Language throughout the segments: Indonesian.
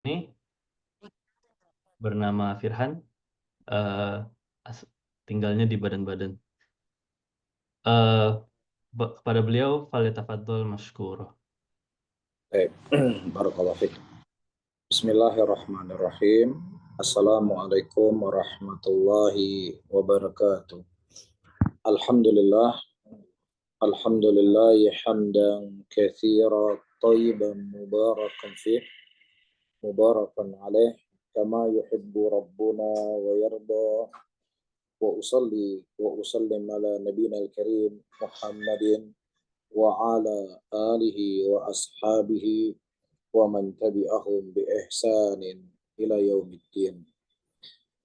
Ini bernama Firhan, eh, tinggalnya di Badan-Badan. Eh, kepada beliau, falyatafaddal mashkur. Baik, barakallahu fiik. Bismillahirrahmanirrahim. Assalamualaikum warahmatullahi wabarakatuh. Alhamdulillah, alhamdulillah hamdan katsiran thayyiban mubarakan fih, mubarakan alaih kama yuhibbu rabbuna wa yarda. Wa usalli wa usallim ala nabiyina al-karim Muhammadin wa ala alihi wa ashabihi wa man tabi'ahum bi ihsanin ila yaumiddin.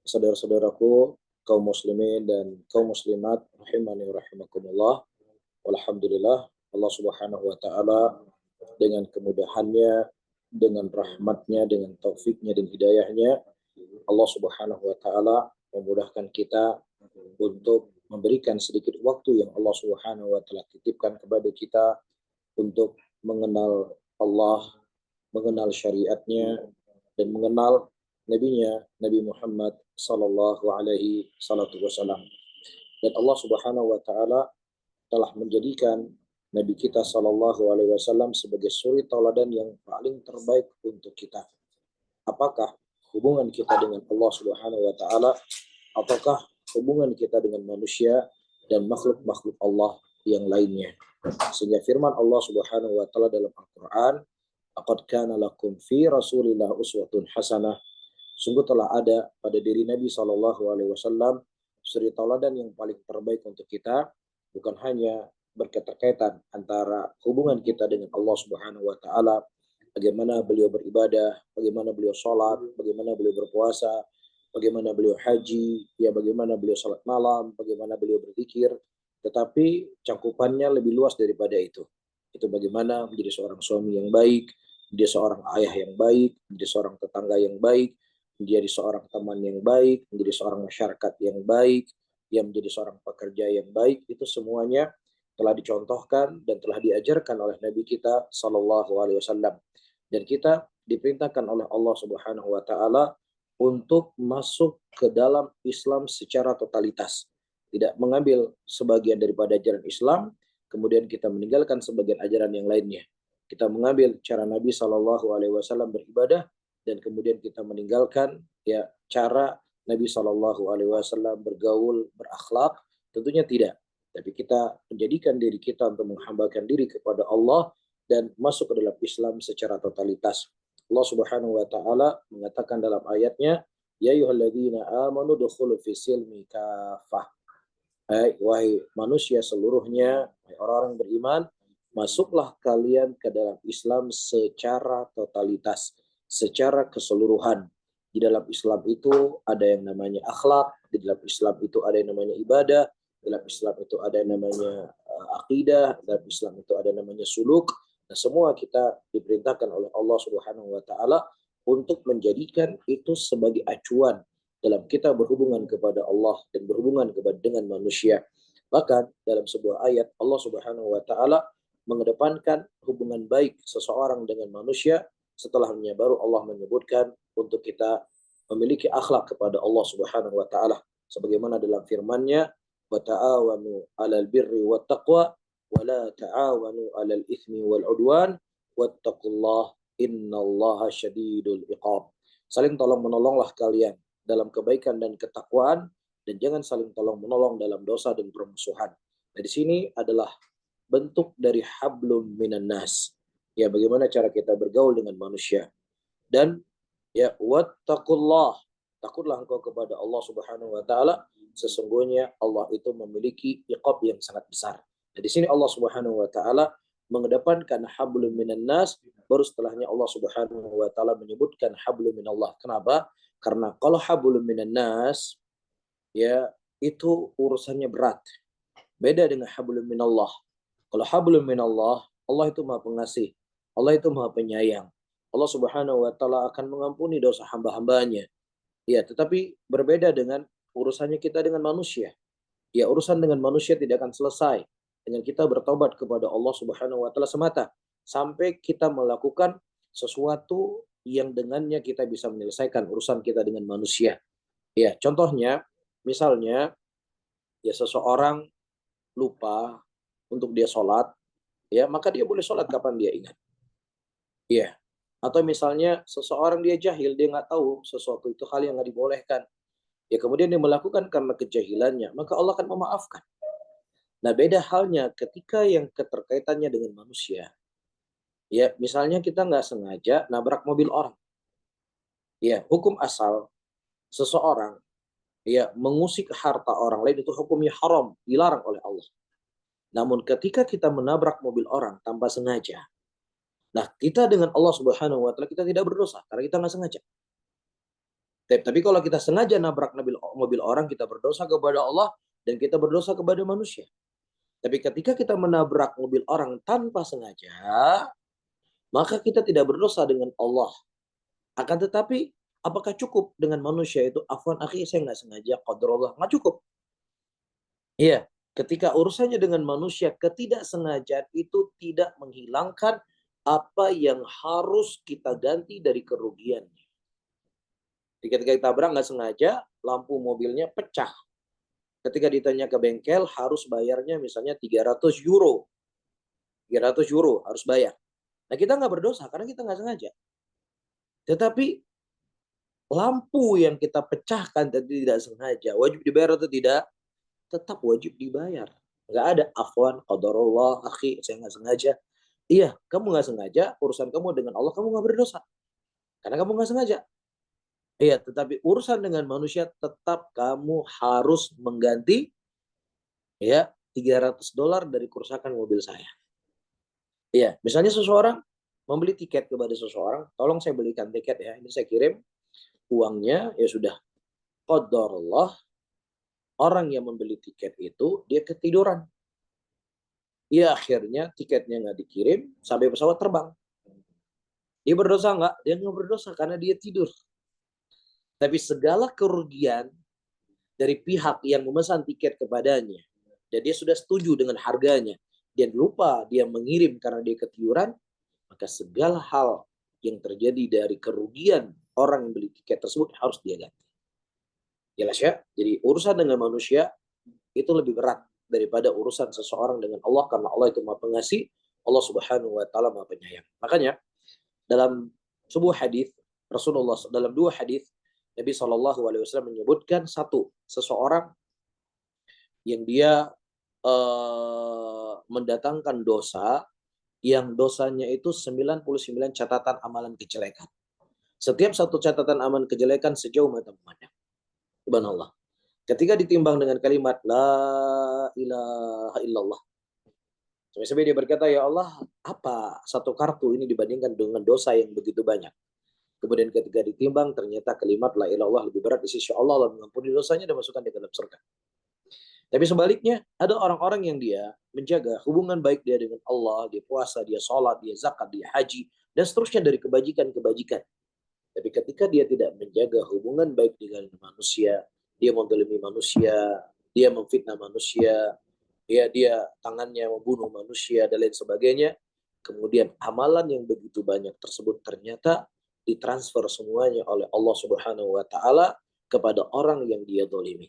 Saudara-saudaraku kaum muslimin dan kaum muslimat rahimani wa rahimakumullah. Alhamdulillah, Allah Subhanahu wa taala dengan kemudahannya, dengan rahmatnya, dengan taufiknya dan hidayahnya, Allah Subhanahu wa taala memudahkan kita untuk memberikan sedikit waktu yang Allah Subhanahu wa taala titipkan kepada kita untuk mengenal Allah, mengenal syariatnya, dan mengenal nabinya, Nabi Muhammad sallallahu alaihi wasallam. Dan Allah Subhanahu wa taala telah menjadikan Nabi kita sallallahu alaihi wasallam sebagai suri tauladan yang paling terbaik untuk kita. Apakah hubungan kita dengan Allah Subhanahu wa taala ataukah hubungan kita dengan manusia dan makhluk-makhluk Allah yang lainnya? Sehingga firman Allah Subhanahu wa taala dalam Al-Qur'an, "Laqad kana lakum fi Rasulillah uswatun hasanah." Sungguh telah ada pada diri Nabi sallallahu alaihi wasallam suri tauladan yang paling terbaik untuk kita, bukan hanya berkaitan antara hubungan kita dengan Allah Subhanahu wa taala, bagaimana beliau beribadah, bagaimana beliau sholat, bagaimana beliau berpuasa, bagaimana beliau haji, ya bagaimana beliau salat malam, bagaimana beliau berzikir, tetapi cakupannya lebih luas daripada itu. Itu bagaimana menjadi seorang suami yang baik, menjadi seorang ayah yang baik, menjadi seorang tetangga yang baik, menjadi seorang teman yang baik, menjadi seorang masyarakat yang baik, yang menjadi seorang pekerja yang baik. Itu semuanya telah dicontohkan dan telah diajarkan oleh Nabi kita sallallahu alaihi wasallam. Dan kita diperintahkan oleh Allah Subhanahu wa taala untuk masuk ke dalam Islam secara totalitas. Tidak mengambil sebagian daripada ajaran Islam, kemudian kita meninggalkan sebagian ajaran yang lainnya. Kita mengambil cara Nabi Shallallahu Alaihi Wasallam beribadah dan kemudian kita meninggalkan ya cara Nabi Shallallahu Alaihi Wasallam bergaul, berakhlak. Tentunya tidak. Tapi kita menjadikan diri kita untuk menghambakan diri kepada Allah dan masuk ke dalam Islam secara totalitas. Allah Subhanahu wa taala mengatakan dalam ayatnya, ya ayyuhalladzina amanu dukhulu fis silmi kafah. Wahai manusia seluruhnya, wahai orang-orang beriman, masuklah kalian ke dalam Islam secara totalitas, secara keseluruhan. Di dalam Islam itu ada yang namanya akhlak, di dalam Islam itu ada yang namanya ibadah, di dalam Islam itu ada yang namanya akidah, di dalam Islam itu ada yang namanya suluk. Nah, semua kita diperintahkan oleh Allah Subhanahu wa taala untuk menjadikan itu sebagai acuan dalam kita berhubungan kepada Allah dan berhubungan dengan manusia. Bahkan dalam sebuah ayat Allah Subhanahu wa taala mengedepankan hubungan baik seseorang dengan manusia, setelahnya baru Allah menyebutkan untuk kita memiliki akhlak kepada Allah Subhanahu wa taala sebagaimana dalam firman-Nya, wa ta'awanu 'alal birri wat taqwa wa la ta'awanu 'alal itsmi wal 'udwan wattaqullaha innallaha syadidul iqab. Saling tolong menolonglah kalian dalam kebaikan dan ketakwaan, dan jangan saling tolong menolong dalam dosa dan permusuhan. Nah, di sini adalah bentuk dari hablum minan nas. Ya, bagaimana cara kita bergaul dengan manusia. Dan ya wattaqullah, takutlah engkau kepada Allah Subhanahu wa taala, sesungguhnya Allah itu memiliki iqab yang sangat besar. Nah, di sini Allah Subhanahu wa taala mengedepankan hablum minan nas, baru setelahnya Allah Subhanahu wa taala menyebutkan hablum minallah. Kenapa? Karena kalau hablum minan nas, ya itu urusannya berat. Beda dengan hablum minallah. Kalau hablum minallah, Allah itu maha pengasih. Allah itu maha penyayang. Allah Subhanahu wa taala akan mengampuni dosa hamba-hambanya. Ya, tetapi berbeda dengan urusannya kita dengan manusia. Ya, urusan dengan manusia tidak akan selesai dengan kita bertobat kepada Allah Subhanahu wa taala semata sampai kita melakukan sesuatu yang dengannya kita bisa menyelesaikan urusan kita dengan manusia. Ya, contohnya, misalnya, ya seseorang lupa untuk dia sholat, ya maka dia boleh sholat kapan dia ingat. Ya, atau misalnya seseorang dia jahil, dia nggak tahu sesuatu itu hal yang nggak dibolehkan. Ya kemudian dia melakukan karena kejahilannya, maka Allah akan memaafkan. Nah beda halnya ketika yang keterkaitannya dengan manusia. Ya misalnya kita nggak sengaja nabrak mobil orang. Ya hukum asal seseorang ya mengusik harta orang lain itu hukumnya haram, dilarang oleh Allah. Namun ketika kita menabrak mobil orang tanpa sengaja, nah kita dengan Allah Subhanahu wa taala kita tidak berdosa karena kita nggak sengaja. Tapi kalau kita sengaja nabrak mobil orang, kita berdosa kepada Allah dan kita berdosa kepada manusia. Tapi ketika kita menabrak mobil orang tanpa sengaja, maka kita tidak berdosa dengan Allah. Akan tetapi, apakah cukup dengan manusia itu? Afwan akhi, saya nggak sengaja, qadarullah. Nggak cukup. Iya, ketika urusannya dengan manusia, ketidaksengajaan itu tidak menghilangkan apa yang harus kita ganti dari kerugian. Ketika kita tabrak nggak sengaja, lampu mobilnya pecah. Ketika ditanya ke bengkel, harus bayarnya misalnya 300 euro. 300 euro harus bayar. Nah kita nggak berdosa karena kita nggak sengaja. Tetapi lampu yang kita pecahkan tadi tidak sengaja, wajib dibayar atau tidak? Tetap wajib dibayar. Nggak ada afwan, qadarullah, akhi, saya nggak sengaja. Iya, kamu nggak sengaja, urusan kamu dengan Allah, kamu nggak berdosa. Karena kamu nggak sengaja. Iya, tetapi urusan dengan manusia tetap kamu harus mengganti ya $300 dari kerusakan mobil saya. Iya, misalnya seseorang membeli tiket kepada seseorang, tolong saya belikan tiket ya, ini saya kirim uangnya, ya sudah. Qadarullah, orang yang membeli tiket itu dia ketiduran. Ya akhirnya tiketnya nggak dikirim sampai pesawat terbang. Dia berdosa nggak? Dia nggak berdosa karena dia tidur. Tapi segala kerugian dari pihak yang memesan tiket kepadanya, dan dia sudah setuju dengan harganya, dan lupa dia mengirim karena dia ketiduran, maka segala hal yang terjadi dari kerugian orang yang beli tiket tersebut harus dia ganti. Jelas ya? Jadi urusan dengan manusia itu lebih berat daripada urusan seseorang dengan Allah karena Allah itu Maha Pengasih, Allah Subhanahu wa taala Maha Penyayang. Makanya dalam sebuah hadis Rasulullah dalam dua hadis Nabi Shallallahu alaihi wasallam menyebutkan satu seseorang yang dia mendatangkan dosa yang dosanya itu 99 catatan amalan kejelekan. Setiap satu catatan amalan kejelekan sejauh mata memandang. Subhanallah. Ketika ditimbang dengan kalimat la ilaha illallah. Sampai dia berkata, ya Allah, apa satu kartu ini dibandingkan dengan dosa yang begitu banyak? Kemudian ketika ditimbang, ternyata kalimat la ilaha illallah lebih berat di sisi Allah, Allah mengampuni dosanya dan masukkan di dalam surga. Tapi sebaliknya, ada orang-orang yang dia menjaga hubungan baik dia dengan Allah, dia puasa, dia sholat, dia zakat, dia haji, dan seterusnya dari kebajikan-kebajikan. Tapi ketika dia tidak menjaga hubungan baik dengan manusia, dia menzalimi manusia, dia memfitnah manusia, ya dia tangannya membunuh manusia dan lain sebagainya. Kemudian amalan yang begitu banyak tersebut ternyata ditransfer semuanya oleh Allah Subhanahu wa taala kepada orang yang dia zalimi.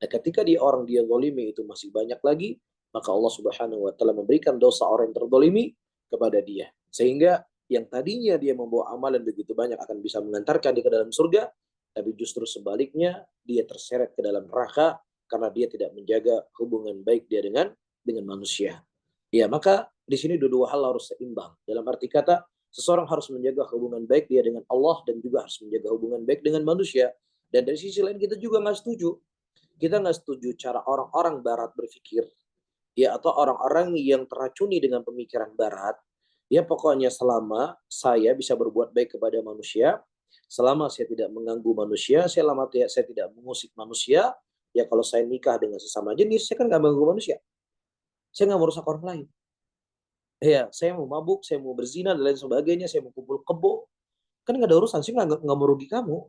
Nah, ketika orang dia zalimi itu masih banyak lagi, maka Allah Subhanahu wa taala memberikan dosa orang yang terzalimi kepada dia. Sehingga yang tadinya dia membawa amalan begitu banyak akan bisa mengantarkan dia ke dalam surga, tapi justru sebaliknya dia terseret ke dalam neraka karena dia tidak menjaga hubungan baik dia dengan manusia. Ya, maka di sini dua hal harus seimbang. Dalam arti kata, seseorang harus menjaga hubungan baik dia dengan Allah dan juga harus menjaga hubungan baik dengan manusia. Dan dari sisi lain kita juga nggak setuju. Kita nggak setuju cara orang-orang Barat berpikir, ya atau orang-orang yang teracuni dengan pemikiran Barat. Ya pokoknya selama saya bisa berbuat baik kepada manusia, selama saya tidak mengganggu manusia, selama saya tidak mengusik manusia, ya kalau saya nikah dengan sesama jenis, saya kan nggak mengganggu manusia. Saya nggak merusak orang lain. Ya, saya mau mabuk, saya mau berzina, dan lain sebagainya, saya mau kumpul kebo. Kan nggak ada urusan, saya nggak merugi kamu.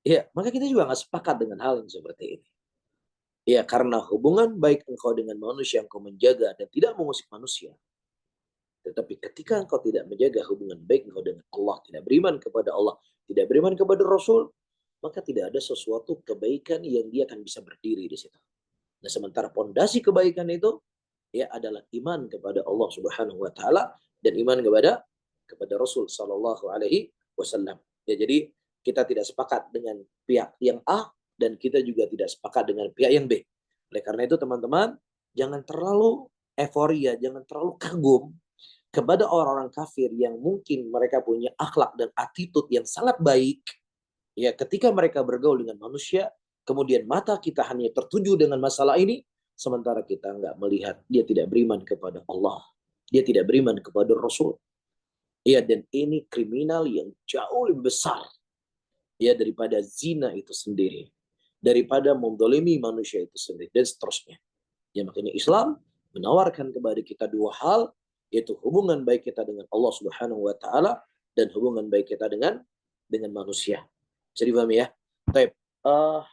Ya, maka kita juga nggak sepakat dengan hal yang seperti ini. Ya, karena hubungan baik engkau dengan manusia yang engkau menjaga dan tidak mengusik manusia, Tetapi ketika engkau tidak menjaga hubungan baik engkau dengan Allah, tidak beriman kepada Allah, tidak beriman kepada Rasul, maka tidak ada sesuatu kebaikan yang dia akan bisa berdiri di situ. Nah, sementara pondasi kebaikan itu ya adalah iman kepada Allah Subhanahu wa taala dan iman kepada Rasul sallallahu alaihi wasallam. Ya, jadi kita tidak sepakat dengan pihak yang A dan kita juga tidak sepakat dengan pihak yang B. Oleh karena itu teman-teman, jangan terlalu euforia, jangan terlalu kagum kepada orang-orang kafir yang mungkin mereka punya akhlak dan attitude yang sangat baik. Ya, ketika mereka bergaul dengan manusia, kemudian mata kita hanya tertuju dengan masalah ini, sementara kita nggak melihat dia tidak beriman kepada Allah, dia tidak beriman kepada Rasul. Ya, dan ini kriminal yang jauh lebih besar ya daripada zina itu sendiri, daripada mendolimi manusia itu sendiri, dan seterusnya. Ya, makanya Islam menawarkan kepada kita dua hal, yaitu hubungan baik kita dengan Allah Subhanahu wa taala dan hubungan baik kita dengan manusia. Bisa dipahami ya? Baik.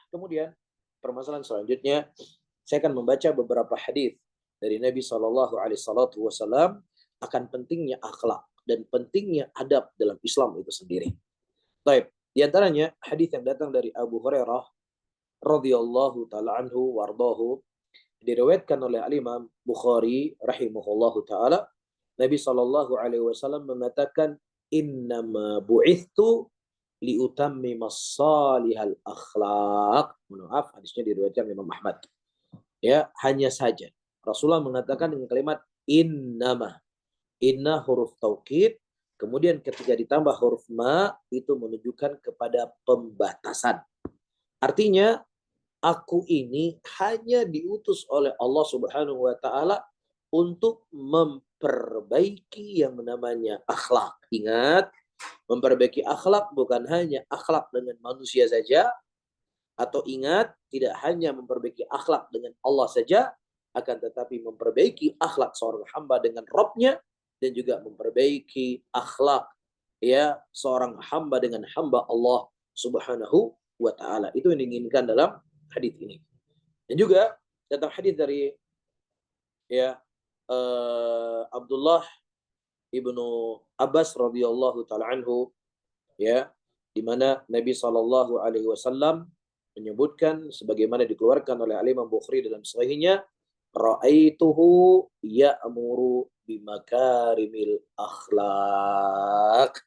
Kemudian permasalahan selanjutnya saya akan membaca beberapa hadis dari Nabi Shallallahu Alaihi Wasallam akan pentingnya akhlak dan pentingnya adab dalam Islam itu sendiri. Baik. Di antaranya hadis yang datang dari Abu Hurairah radhiyallahu taala anhu wardahu, diriwayatkan oleh Al-Imam Bukhari rahimahullahu taala, Nabi Shallallahu alaihi wasallam mengatakan, innama bu'ithtu liutammimas salihal akhlaq. Maaf, hadisnya diriwayatkan Imam Ahmad. Ya, hanya saja Rasulullah mengatakan dengan kalimat innama. Inna huruf taukid, kemudian ketika ditambah huruf ma itu menunjukkan kepada pembatasan. Artinya aku ini hanya diutus oleh Allah Subhanahu wa taala untuk memperbaiki yang namanya akhlak. Ingat, memperbaiki akhlak bukan hanya akhlak dengan manusia saja, atau ingat, tidak hanya memperbaiki akhlak dengan Allah saja, akan tetapi memperbaiki akhlak seorang hamba dengan Rabb-nya, dan juga memperbaiki akhlak ya seorang hamba dengan hamba Allah Subhanahu wa taala. Itu yang diinginkan dalam hadis ini. Dan juga datang hadis dari ya Abdullah ibnu Abbas radhiyallahu taala anhu, ya, di mana Nabi Shallallahu alaihi wasallam menyebutkan sebagaimana dikeluarkan oleh Imam Bukhari dalam sahihnya, ra'aituhu ya'muru bimakarimil akhlak.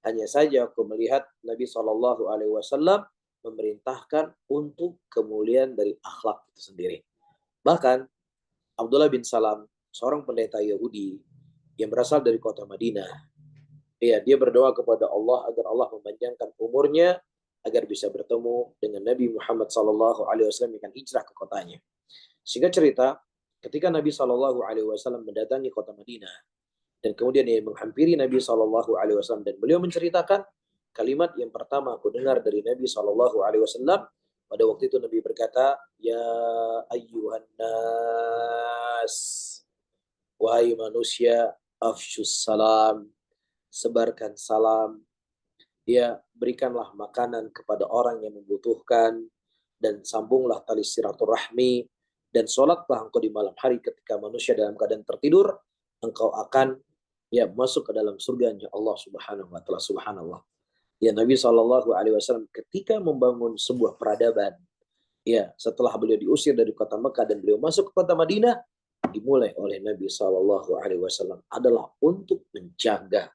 Hanya saja aku melihat Nabi Shallallahu alaihi wasallam memerintahkan untuk kemuliaan dari akhlak itu sendiri. Bahkan Abdullah bin Salam, seorang pendeta Yahudi yang berasal dari kota Madinah, ya, dia berdoa kepada Allah agar Allah memanjangkan umurnya agar bisa bertemu dengan Nabi Muhammad SAW yang akan hijrah ke kotanya. Sehingga cerita, ketika Nabi SAW mendatangi kota Madinah dan kemudian dia menghampiri Nabi SAW dan beliau menceritakan kalimat yang pertama aku dengar dari Nabi SAW. Pada waktu itu Nabi berkata, ya ayyuhan nas, wahai manusia, afshus salam, sebarkan salam, ya, berikanlah makanan kepada orang yang membutuhkan, dan sambunglah tali silaturahmi, dan sholatlah engkau di malam hari ketika manusia dalam keadaan tertidur, engkau akan ya masuk ke dalam surganya Allah Subhanahu wa taala. Subhanallah. Ya, Nabi SAW ketika membangun sebuah peradaban, ya, setelah beliau diusir dari kota Mekah dan beliau masuk ke kota Madinah, dimulai oleh Nabi SAW adalah untuk menjaga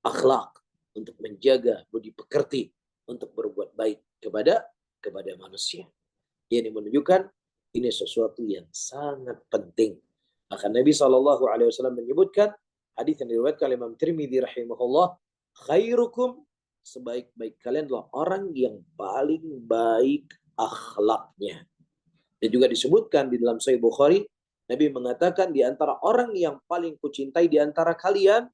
akhlak, untuk menjaga budi pekerti, untuk berbuat baik kepada manusia. Ini menunjukkan ini sesuatu yang sangat penting. Maka Nabi SAW menyebutkan hadis yang diriwayatkan oleh Imam Tirmidzi rahimahullah, khairukum, sebaik-baik kalian adalah orang yang paling baik akhlaknya. Dan juga disebutkan di dalam Sahih Bukhari, Nabi mengatakan di antara orang yang paling kucintai di antara kalian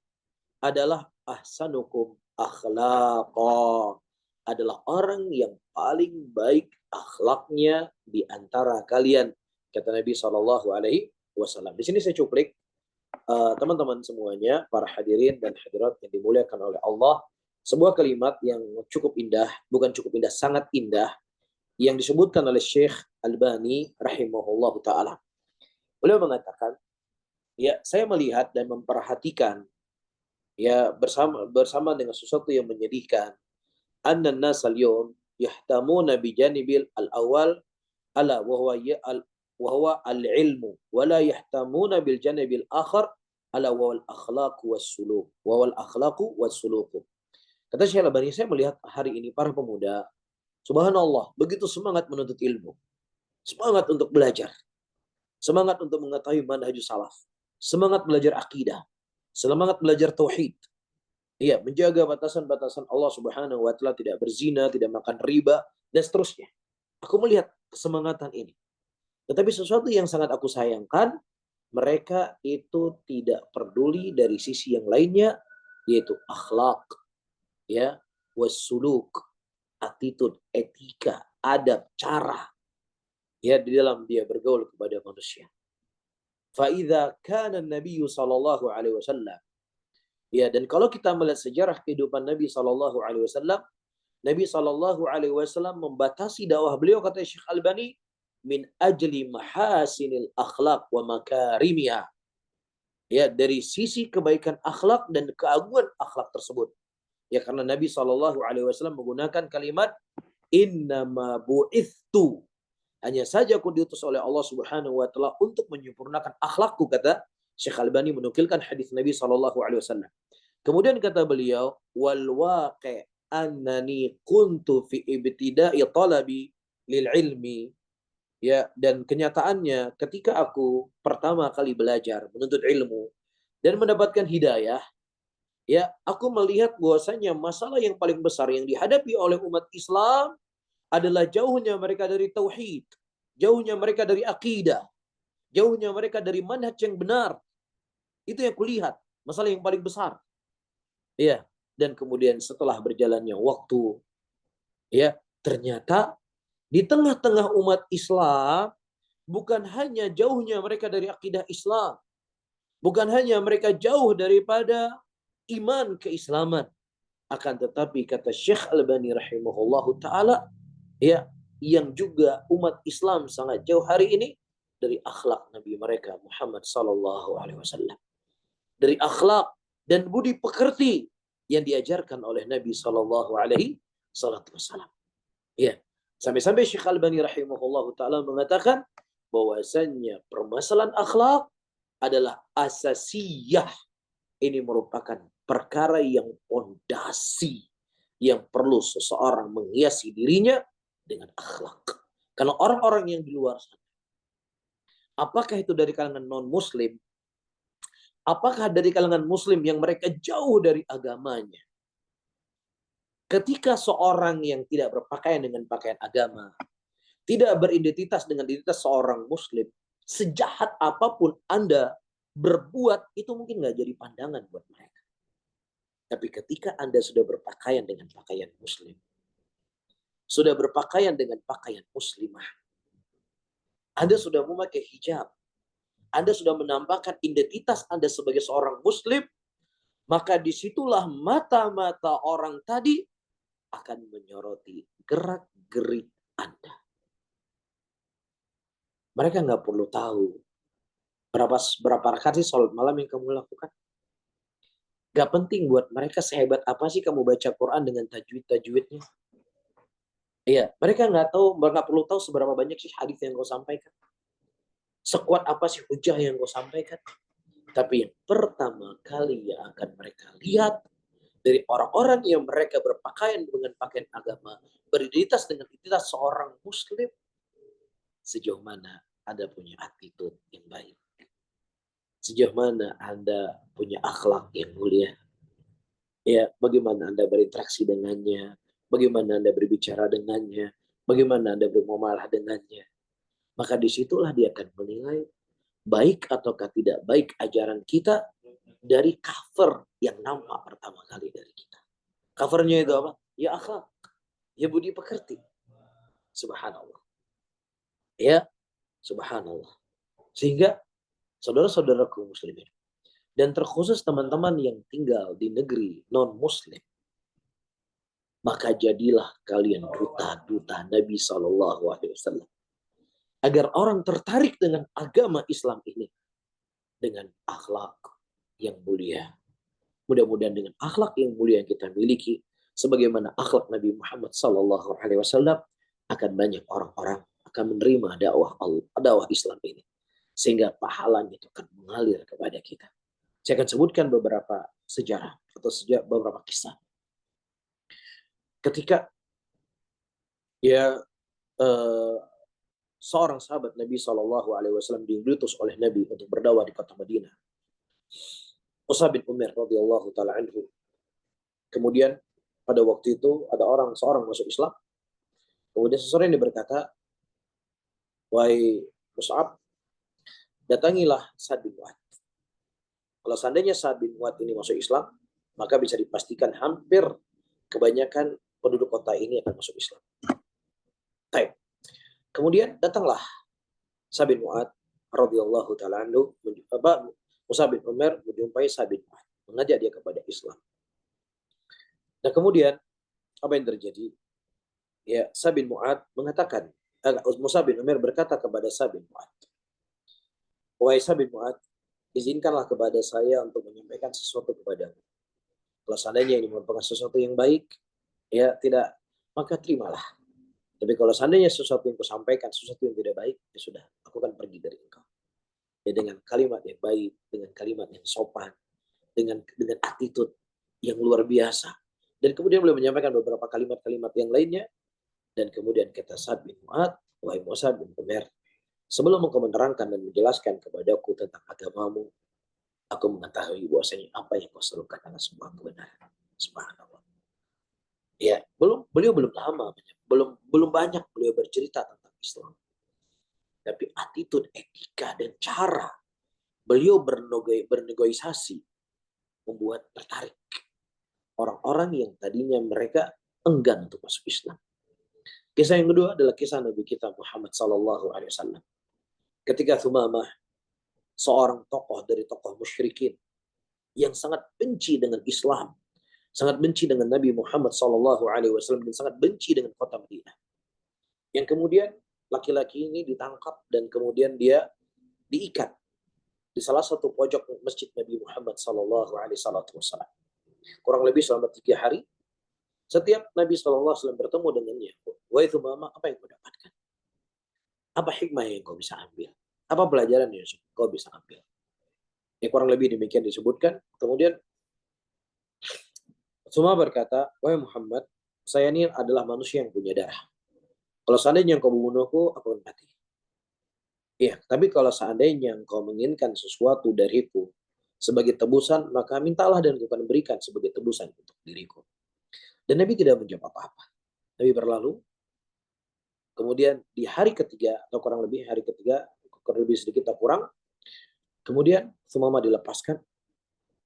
adalah ahsanukum akhlaqa, adalah orang yang paling baik akhlaknya di antara kalian, kata Nabi SAW. Di sini saya cuplik teman-teman semuanya, para hadirin dan hadirat yang dimuliakan oleh Allah, sebuah kalimat yang cukup indah, bukan cukup indah, sangat indah, yang disebutkan oleh Syekh Albani rahimahullah ta'ala. Beliau mengatakan, ya saya melihat dan memperhatikan ya bersama dengan sesuatu yang menyedihkan. Anna an-nas al-yawm yahtamuna bi janibil al-awwal ala wa huwa al-ilmu wa la yahtamuna bil janibil akhar ala wa al-akhlaq was-suluk wa wal akhlaq was-suluk. Kata Syekh Al-Albani, saya melihat hari ini para pemuda, subhanallah, begitu semangat menuntut ilmu, semangat untuk belajar, semangat untuk mengetahui manhajus salaf, semangat belajar akidah, semangat belajar tauhid. Iya, menjaga batasan-batasan Allah Subhanahu wa taala, tidak berzina, tidak makan riba dan seterusnya. Aku melihat kesemangatan ini. Tetapi sesuatu yang sangat aku sayangkan, mereka itu tidak peduli dari sisi yang lainnya, yaitu akhlak, ya, wasuluk, attitude, etika, adab, cara, ya, di dalam dia bergaul kepada manusia. Fa'idha kana Nabi sallallahu alaihi wasallam, ya, dan kalau kita melihat sejarah kehidupan Nabi sallallahu alaihi wasallam, Nabi sallallahu alaihi wasallam membatasi dakwah beliau, kata Syekh Albani, min ajli mahasinil akhlaq wa makarimiha. Ya, dari sisi kebaikan akhlak dan keagungan akhlak tersebut. Ya, karena Nabi sallallahu alaihi wasallam menggunakan kalimat innama bu'ithtu, hanya saja aku diutus oleh Allah Subhanahu wa taala untuk menyempurnakan akhlakku, kata Syekh Albani menukilkan hadis Nabi sallallahu alaihi wasallam. Kemudian kata beliau, wal waqi' annani kuntu fi ibtida'i talabi lil ilmi, ya, dan kenyataannya ketika aku pertama kali belajar menuntut ilmu dan mendapatkan hidayah, ya, aku melihat bahwasanya masalah yang paling besar yang dihadapi oleh umat Islam adalah jauhnya mereka dari tauhid, jauhnya mereka dari akidah, jauhnya mereka dari manhaj yang benar. Itu yang kulihat, masalah yang paling besar. Ya, dan kemudian setelah berjalannya waktu, ya, ternyata di tengah-tengah umat Islam bukan hanya jauhnya mereka dari akidah Islam, bukan hanya mereka jauh daripada iman keislaman, akan tetapi kata Syekh Albani rahimahullahu taala, ya, yang juga umat Islam sangat jauh hari ini dari akhlak Nabi mereka Muhammad sallallahu alaihi wasallam. Dari akhlak dan budi pekerti yang diajarkan oleh Nabi sallallahu alaihi wasallam. Ya, sampai-sampai Syekh Albani rahimahullahu taala mengatakan bahwasannya permasalahan akhlak adalah asasiyah. Ini merupakan perkara yang pondasi yang perlu seseorang menghiasi dirinya dengan akhlak. Kalau orang-orang yang di luar sana, apakah itu dari kalangan non-muslim, apakah dari kalangan muslim yang mereka jauh dari agamanya, ketika seorang yang tidak berpakaian dengan pakaian agama, tidak beridentitas dengan identitas seorang muslim, sejahat apapun Anda berbuat, itu mungkin nggak jadi pandangan buat mereka. Tapi ketika Anda sudah berpakaian dengan pakaian muslim, sudah berpakaian dengan pakaian muslimah, Anda sudah memakai hijab, Anda sudah menampakkan identitas Anda sebagai seorang muslim, maka disitulah mata-mata orang tadi akan menyoroti gerak-gerik Anda. Mereka nggak perlu tahu berapa rakaat sih sholat malam yang kamu lakukan. Gak penting buat mereka sehebat apa sih kamu baca Quran dengan tajwid-tajwidnya. Iya, mereka nggak perlu tahu seberapa banyak sih hadis yang kau sampaikan. Sekuat apa sih hujah yang kau sampaikan. Tapi yang pertama kali yang akan mereka lihat dari orang-orang yang mereka berpakaian dengan pakaian agama, beridentitas dengan identitas seorang muslim, sejauh mana Anda punya attitude yang baik. Sejauh mana Anda punya akhlak yang mulia. Ya, bagaimana Anda berinteraksi dengannya, bagaimana Anda berbicara dengannya, bagaimana Anda bermuamalah dengannya. Maka disitulah dia akan menilai baik ataukah tidak baik ajaran kita dari cover yang nampak pertama kali dari kita. Covernya itu apa? Ya akhlak, ya budi pekerti. Subhanallah. Ya, subhanallah. Sehingga saudara-saudaraku muslimin, dan terkhusus teman-teman yang tinggal di negeri non-muslim, maka jadilah kalian duta-duta Nabi SAW. Agar orang tertarik dengan agama Islam ini. dengan akhlak yang mulia. Mudah-mudahan dengan akhlak yang mulia yang kita miliki, sebagaimana akhlak Nabi Muhammad SAW, akan banyak orang-orang akan menerima dakwah Islam ini, sehingga pahalanya itu akan mengalir kepada kita. Saya akan sebutkan beberapa sejarah atau beberapa kisah. Ketika ya seorang sahabat Nabi SAW diutus oleh Nabi untuk berdakwah di kota Madinah, Mus'ab bin Umair radhiyallahu taala anhu. Kemudian pada waktu itu ada seorang masuk Islam. Kemudian seseorang ini berkata, "Wahai Mus'ab, datangilah Sa'ad bin Mu'adz. Kalau seandainya Sa'ad bin Mu'adz ini masuk Islam, maka bisa dipastikan hampir kebanyakan penduduk kota ini akan masuk Islam." Baik. Kemudian datanglah Sa'ad bin Mu'adz radhiyallahu taala anhu, Mus'ab bin Umair menjumpai Sa'ad bin Mu'adz, mengajak dia kepada Islam. Nah, kemudian apa yang terjadi? Ya, Sa'ad bin Mu'adz mengatakan, Mus'ab bin Umair berkata kepada Sa'ad bin Mu'adz, "Wahai Sa'ad bin Mu'adz, izinkanlah kepada saya untuk menyampaikan sesuatu kepadamu. Kalau seandainya ini merupakan sesuatu yang baik, ya tidak, maka terimalah. Tapi kalau seandainya sesuatu yang kusampaikan, sesuatu yang tidak baik, ya sudah, aku akan pergi dari engkau." Ya, dengan kalimat yang baik, dengan kalimat yang sopan, dengan attitude yang luar biasa. Dan kemudian beliau menyampaikan beberapa kalimat-kalimat yang lainnya. Dan kemudian kata Sa'ad bin Mu'adz, "Wahai Mus'ab bin Umair, sebelum engkau menerangkan dan menjelaskan kepadaku tentang agamamu, aku mengetahui bahwasanya apa yang kau serukan adalah sebuah kebenaran." Subhanallah. Ya, beliau belum lama, belum banyak beliau bercerita tentang Islam. Tapi attitude, etika, dan cara beliau bernegosiasi membuat tertarik orang-orang yang tadinya mereka enggan untuk masuk Islam. Kisah yang kedua adalah kisah Nabi kita Muhammad SAW. Ketika Thumamah, seorang tokoh dari tokoh musyrikin yang sangat benci dengan Islam, sangat benci dengan Nabi Muhammad SAW, dan sangat benci dengan kota Madinah. Yang kemudian laki-laki ini ditangkap dan kemudian dia diikat di salah satu pojok masjid Nabi Muhammad SAW. Kurang lebih selama 3 hari. Setiap Nabi SAW bertemu dengannya, "Wahai Thumamah, apa yang kau dapatkan? Apa hikmah yang kau bisa ambil? Apa pelajaran yang kau bisa ambil?" Ya, kurang lebih demikian disebutkan. Kemudian Thumamah berkata, "Wahai Muhammad, saya ini adalah manusia yang punya darah. Kalau seandainya engkau membunuhku, aku akan mati. Iya, tapi kalau seandainya engkau menginginkan sesuatu dariku sebagai tebusan, maka mintalah dan aku akan berikan sebagai tebusan untuk diriku." Dan Nabi tidak menjawab apa-apa. Nabi berlalu. Kemudian di hari ketiga, atau kurang lebih hari ketiga, kurang lebih sedikit atau kurang, kemudian Thumamah dilepaskan,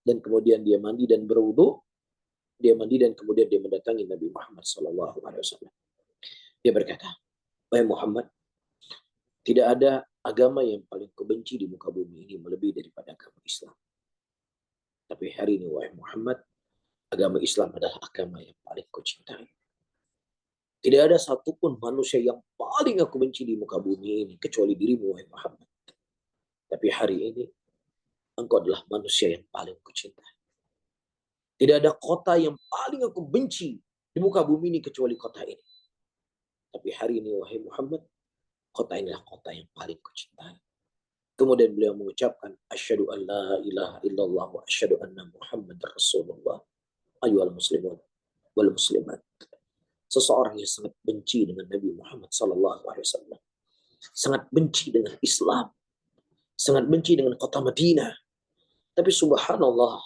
dan kemudian dia mandi dan berwudu. Dia mandi dan kemudian dia mendatangi Nabi Muhammad SAW. Dia berkata, "Wahai Muhammad, tidak ada agama yang paling kubenci di muka bumi ini melebihi daripada agama Islam. Tapi hari ini, wahai Muhammad, agama Islam adalah agama yang paling kucintai. Tidak ada satupun manusia yang paling aku benci di muka bumi ini kecuali dirimu, wahai Muhammad. Tapi hari ini, engkau adalah manusia yang paling kucintai. Tidak ada kota yang paling aku benci di muka bumi ini kecuali kota ini. Tapi hari ini, wahai Muhammad, kota inilah kota yang paling kucintai." Kemudian beliau mengucapkan, "Asyhadu an la ilaha illallah wa asyhadu anna Muhammadar Rasulullah. Ayyuhal muslimun wal muslimat." Seseorang yang sangat benci dengan Nabi Muhammad SAW, sangat benci dengan Islam, sangat benci dengan kota Madinah. Tapi subhanallah,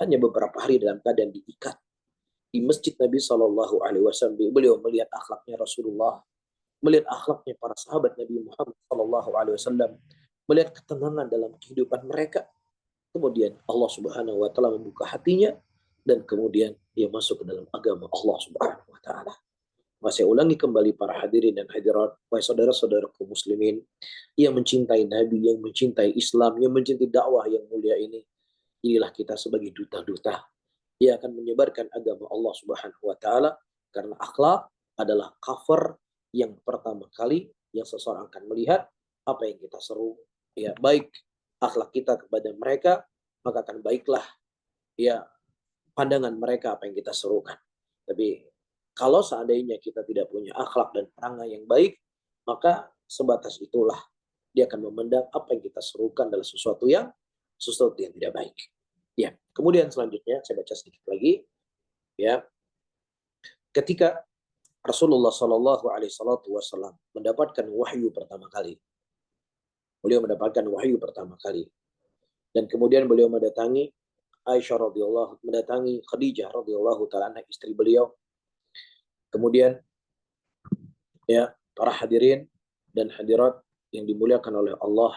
hanya beberapa hari dalam keadaan diikat di masjid Nabi SAW, beliau melihat akhlaknya Rasulullah, melihat akhlaknya para sahabat Nabi Muhammad SAW, melihat ketenangan dalam kehidupan mereka. Kemudian Allah Subhanahu wa taala membuka hatinya dan kemudian dia masuk ke dalam agama Allah Subhanahu wa taala. Saya ulangi kembali para hadirin dan hadirat, wahai saudara-saudaraku muslimin yang mencintai Nabi, yang mencintai Islam, yang mencintai dakwah yang mulia ini. Inilah kita sebagai duta-duta yang akan menyebarkan agama Allah Subhanahu wa taala, karena akhlak adalah cover yang pertama kali yang seseorang akan melihat apa yang kita seru, ya baik akhlak kita kepada mereka, maka akan baiklah ya pandangan mereka apa yang kita serukan. Tapi kalau seandainya kita tidak punya akhlak dan perangai yang baik, maka sebatas itulah dia akan memandang apa yang kita serukan adalah sesuatu yang tidak baik. Ya, kemudian selanjutnya saya baca sedikit lagi ya. Ketika Rasulullah Shallallahu Alaihi Wasallam mendapatkan wahyu pertama kali, beliau mendapatkan wahyu pertama kali, dan kemudian beliau mendatangi Khadijah radhiyallahu taala istri beliau. Kemudian ya para hadirin dan hadirat yang dimuliakan oleh Allah,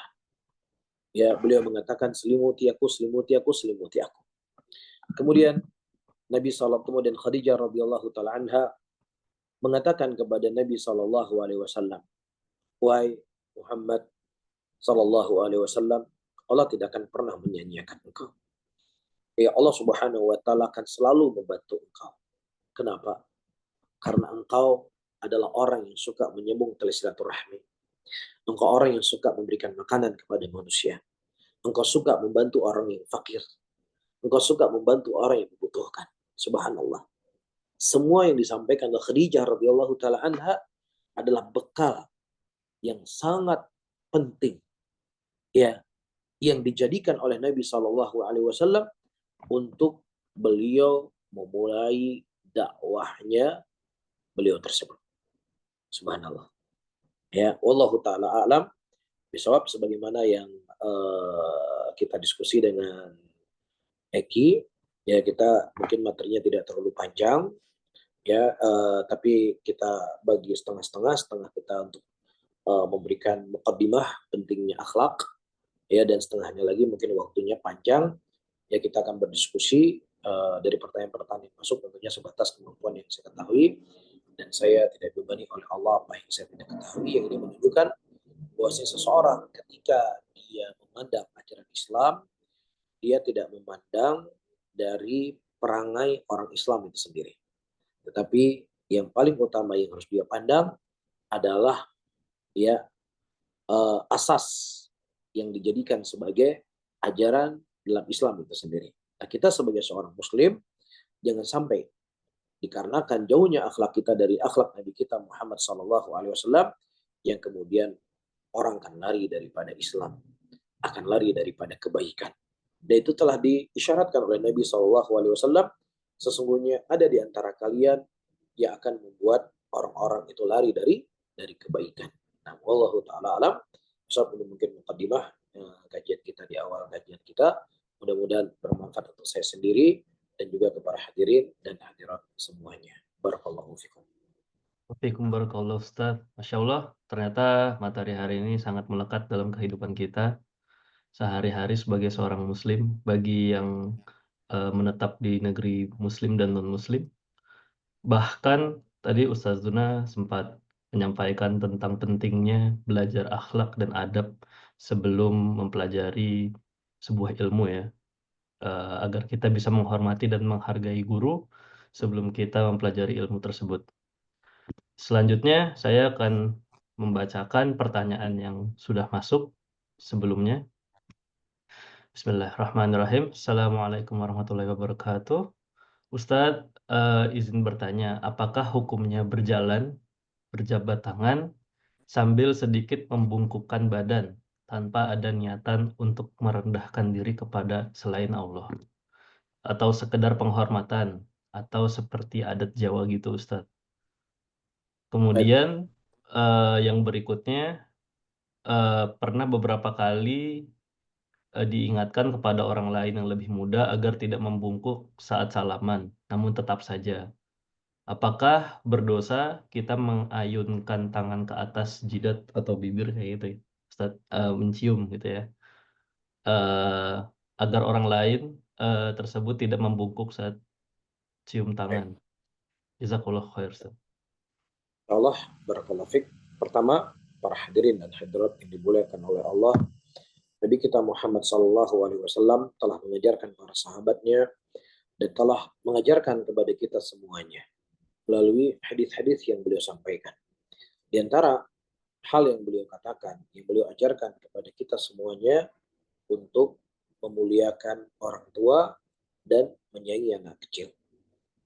ya beliau mengatakan selimuti aku, selimuti aku, selimuti aku. Kemudian Nabi SAW dan Khadijah radhiyallahu taala anha mengatakan kepada Nabi Shallallahu Alaihi Wasallam, wahai Muhammad Sallallahu Alaihi Wasallam, Allah tidak akan pernah menyanyiakan engkau. Ya Allah Subhanahu Wa Taala akan selalu membantu engkau. Kenapa? Karena engkau adalah orang yang suka menyambung tali silaturahmi. Engkau orang yang suka memberikan makanan kepada manusia. Engkau suka membantu orang yang fakir. Engkau suka membantu orang yang membutuhkan. Subhanallah. Semua yang disampaikan oleh Khadijah radhiyallahu taala anha adalah bekal yang sangat penting ya yang dijadikan oleh Nabi Shallallahu Alaihi Wasallam untuk beliau memulai dakwahnya beliau tersebut. Subhanallah. Ya, wallahu taala alam bisawab, sebagaimana yang kita diskusi dengan Eki, ya kita mungkin materinya tidak terlalu panjang ya, tapi kita bagi setengah-setengah, setengah kita untuk memberikan mukaddimah pentingnya akhlak ya, dan setengahnya lagi mungkin waktunya panjang ya, kita akan berdiskusi dari pertanyaan-pertanyaan yang masuk, tentunya sebatas kemampuan yang saya ketahui, dan saya tidak dibebani oleh Allah apa yang saya tidak ketahui. Yang ini menunjukkan bahwa seseorang ketika dia memandang ajaran Islam, dia tidak memandang dari perangai orang Islam itu sendiri, tetapi yang paling utama yang harus dia pandang adalah ya asas yang dijadikan sebagai ajaran dalam Islam itu sendiri. Nah, kita sebagai seorang Muslim jangan sampai dikarenakan jauhnya akhlak kita dari akhlak Nabi kita Muhammad SAW yang kemudian orang akan lari daripada Islam, akan lari daripada kebaikan. Dan itu telah diisyaratkan oleh Nabi SAW, sesungguhnya ada di antara kalian yang akan membuat orang-orang itu lari dari kebaikan. Nah, wallahu taala alam. Mungkin mukadimah kajian kita di awal kajian kita, mudah-mudahan bermanfaat untuk saya sendiri dan juga kepada hadirin dan hadirat semuanya. Barakallahu fikum. Waalaikumsalam barakallahu Ustaz. Masya Allah, ternyata materi hari ini sangat melekat dalam kehidupan kita sehari-hari sebagai seorang Muslim, bagi yang menetap di negeri Muslim dan non-Muslim. Bahkan tadi Ustaz Zuna sempat menyampaikan tentang pentingnya belajar akhlak dan adab sebelum mempelajari sebuah ilmu ya, agar kita bisa menghormati dan menghargai guru sebelum kita mempelajari ilmu tersebut. Selanjutnya saya akan membacakan pertanyaan yang sudah masuk sebelumnya. Bismillahirrahmanirrahim. Assalamualaikum warahmatullahi wabarakatuh. Ustadz, izin bertanya, apakah hukumnya berjabat tangan sambil sedikit membungkukkan badan tanpa ada niatan untuk merendahkan diri kepada selain Allah? Atau sekedar penghormatan? Atau seperti adat Jawa gitu, Ustadz? Baik, Kemudian yang berikutnya, pernah beberapa kali diingatkan kepada orang lain yang lebih muda agar tidak membungkuk saat salaman, namun tetap saja. Apakah berdosa kita mengayunkan tangan ke atas jidat atau bibir kayak gitu ya, Ustaz, mencium gitu ya, eh, agar orang lain tersebut tidak membungkuk saat cium baik. tangan. Jazakallah khair, Ustaz. Allah barakallahu fik. Pertama, para hadirin dan hadirat yang dimuliakan oleh Allah, Nabi kita Muhammad SAW telah mengajarkan para sahabatnya dan telah mengajarkan kepada kita semuanya melalui hadis-hadis yang beliau sampaikan. Di antara hal yang beliau katakan, yang beliau ajarkan kepada kita semuanya untuk memuliakan orang tua dan menyayangi anak kecil.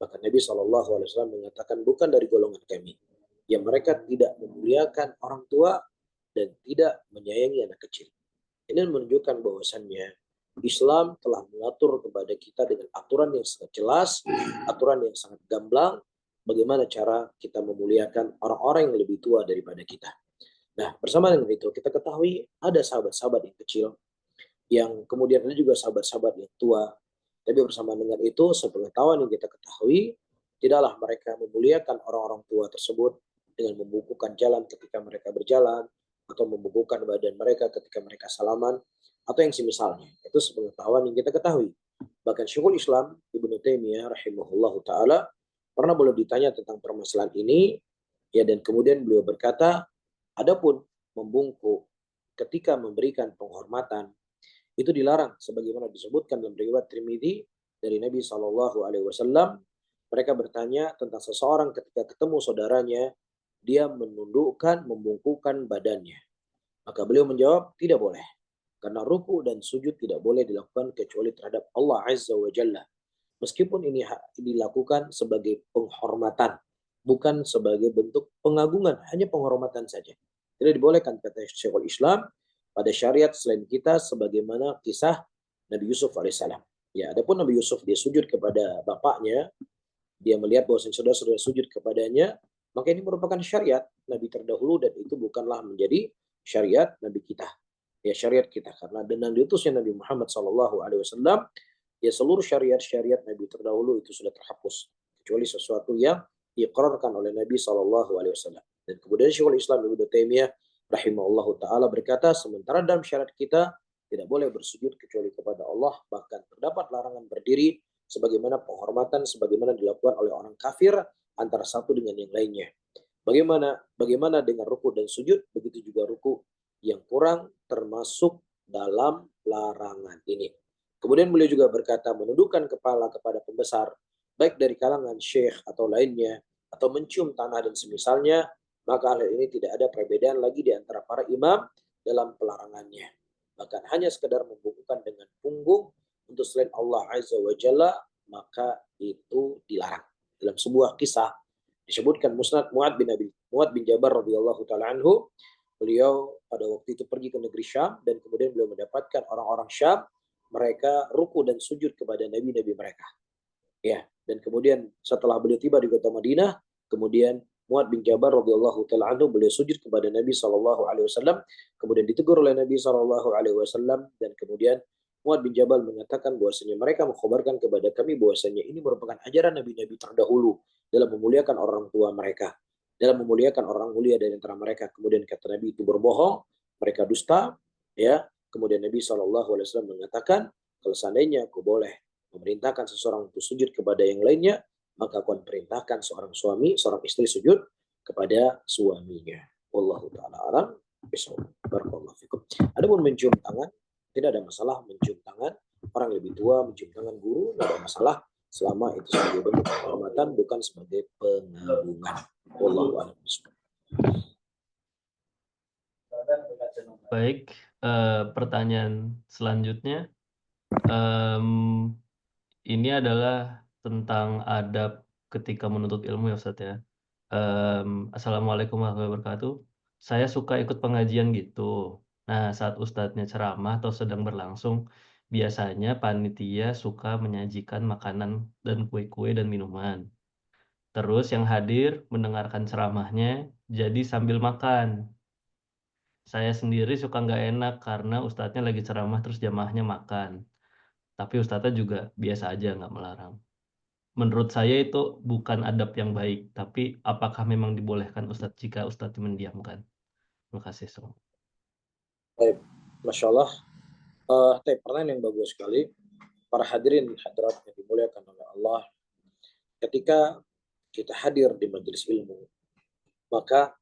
Bahkan Nabi SAW mengatakan bukan dari golongan kami yang mereka tidak memuliakan orang tua dan tidak menyayangi anak kecil. Ini menunjukkan bahwasannya Islam telah mengatur kepada kita dengan aturan yang sangat jelas, aturan yang sangat gamblang, bagaimana cara kita memuliakan orang-orang yang lebih tua daripada kita. Nah, bersama dengan itu kita ketahui ada sahabat-sahabat yang kecil, yang kemudian ada juga sahabat-sahabat yang tua. Tapi bersama dengan itu, sepengetahuan yang kita ketahui, tidaklah mereka memuliakan orang-orang tua tersebut dengan membukukan jalan ketika mereka berjalan, atau membukukan badan mereka ketika mereka salaman, atau yang semisalnya. Itu sepengetahuan yang kita ketahui. Bahkan Syekhul Islam Ibnu Taimiyah rahimahullahu taala pernah boleh ditanya tentang permasalahan ini, ya, dan kemudian beliau berkata, adapun membungkuk ketika memberikan penghormatan itu dilarang sebagaimana disebutkan dalam riwayat Tirmidzi dari Nabi Shallallahu Alaihi Wasallam. Mereka bertanya tentang seseorang ketika ketemu saudaranya, dia menundukkan, membungkukkan badannya. Maka beliau menjawab, tidak boleh. Karena ruku dan sujud tidak boleh dilakukan kecuali terhadap Allah Azza wa Jalla. Meskipun ini dilakukan sebagai penghormatan, bukan sebagai bentuk pengagungan, hanya penghormatan saja. Tidak dibolehkan, kata Syekhul Islam, pada syariat selain kita, sebagaimana kisah Nabi Yusuf alaihissalam. Ya, adapun Nabi Yusuf dia sujud kepada bapaknya, dia melihat bahwa saudara-saudara sujud kepadanya, maka ini merupakan syariat Nabi terdahulu dan itu bukanlah menjadi syariat Nabi kita. Ya, syariat kita, karena dengan diutusnya Nabi Muhammad SAW, ya seluruh syariat-syariat Nabi terdahulu itu sudah terhapus, kecuali sesuatu yang diikrarkan oleh Nabi SAW. Dan kemudian Syekhul Islam Ibnu Taimiyah rahimahullahu taala berkata, sementara dalam syariat kita tidak boleh bersujud kecuali kepada Allah, bahkan terdapat larangan berdiri sebagaimana penghormatan sebagaimana dilakukan oleh orang kafir antara satu dengan yang lainnya. Bagaimana dengan ruku dan sujud, begitu juga ruku yang kurang termasuk dalam larangan ini. Kemudian beliau juga berkata, menundukkan kepala kepada pembesar, baik dari kalangan syekh atau lainnya, atau mencium tanah dan semisalnya, maka hal ini tidak ada perbedaan lagi di antara para imam dalam pelarangannya. Bahkan hanya sekedar membungkukkan dengan punggung untuk selain Allah Azza wa Jalla, maka itu dilarang. Dalam sebuah kisah disebutkan Musnad Mu'ad bin Jabal radhiyallahu taala anhu, beliau pada waktu itu pergi ke negeri Syam dan kemudian beliau mendapatkan orang-orang Syam mereka ruku dan sujud kepada nabi-nabi mereka. Ya, dan kemudian setelah beliau tiba di kota Madinah, kemudian Mu'ad bin Jabal radhiyallahu taala anhu beliau sujud kepada Nabi sallallahu alaihi wasallam, kemudian ditegur oleh Nabi sallallahu alaihi wasallam, dan kemudian Mu'ad bin Jabal mengatakan bahwasanya mereka mengkhabarkan kepada kami bahwasanya ini merupakan ajaran nabi-nabi terdahulu dalam memuliakan orang tua mereka, dalam memuliakan orang mulia dari antara mereka. Kemudian kata Nabi itu berbohong, mereka dusta, ya. Kemudian Nabi sallallahu alaihi wasallam mengatakan, kalau seandainya aku boleh memerintahkan seseorang untuk sujud kepada yang lainnya, maka aku akan perintahkan seorang suami, seorang istri sujud kepada suaminya. Wallahu taala alam bisawab. Barakallahu fikum. Adapun mencium tangan, tidak ada masalah mencium tangan orang lebih tua, mencium tangan guru, tidak ada masalah selama itu sebagai bentuk penghormatan, bukan sebagai pengagungan. Wallahu a'lam bishawab. Baik, pertanyaan selanjutnya, ini adalah tentang adab ketika menuntut ilmu ya Ustadz ya. Assalamualaikum warahmatullahi wabarakatuh. Saya suka ikut pengajian gitu. Nah, saat ustadznya ceramah atau sedang berlangsung, biasanya panitia suka menyajikan makanan dan kue-kue dan minuman. Terus yang hadir mendengarkan ceramahnya, jadi sambil makan. Saya sendiri suka nggak enak karena ustadznya lagi ceramah terus jamaahnya makan. Tapi ustadznya juga biasa aja nggak melarang. Menurut saya itu bukan adab yang baik, tapi apakah memang dibolehkan ustadz jika ustadz mendiamkan? Terima kasih semua. Baik, masya Allah. Pertanyaan yang bagus sekali. Para hadirin hadirat yang dimuliakan oleh Allah, ketika kita hadir di majelis ilmu, maka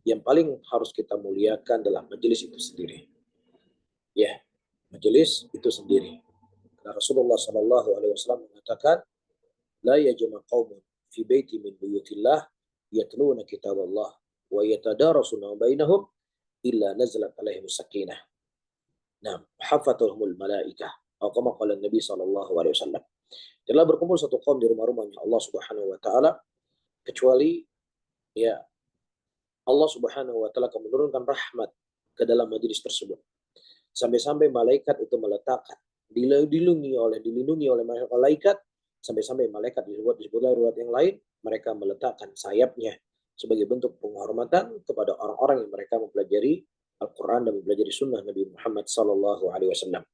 yang paling harus kita muliakan adalah majelis itu sendiri. Ya, majelis itu sendiri. Karena Rasulullah Shallallahu Alaihi Wasallam mengatakan, la yajma qaumun fi baiti min buyutillah yatluna kitab Allah wa yatadarasuna bainahum illa nazalat alaihim sakinah. Nah, hafathumul malaikah. Atau kama qala Nabi sallallahu alaihi wasallam. Tidaklah berkumpul satu kaum di rumah-rumahnya Allah Subhanahu wa taala kecuali ya Allah Subhanahu wa taala akan menurunkan rahmat ke dalam majelis tersebut. Sampai-sampai malaikat itu meletakkan dilindungi oleh malaikat, sampai-sampai malaikat disebut riwayat yang lain mereka meletakkan sayapnya sebagai bentuk penghormatan kepada orang-orang yang mereka mempelajari Al-Quran dan mempelajari sunnah Nabi Muhammad Sallallahu Alaihi Wasallam.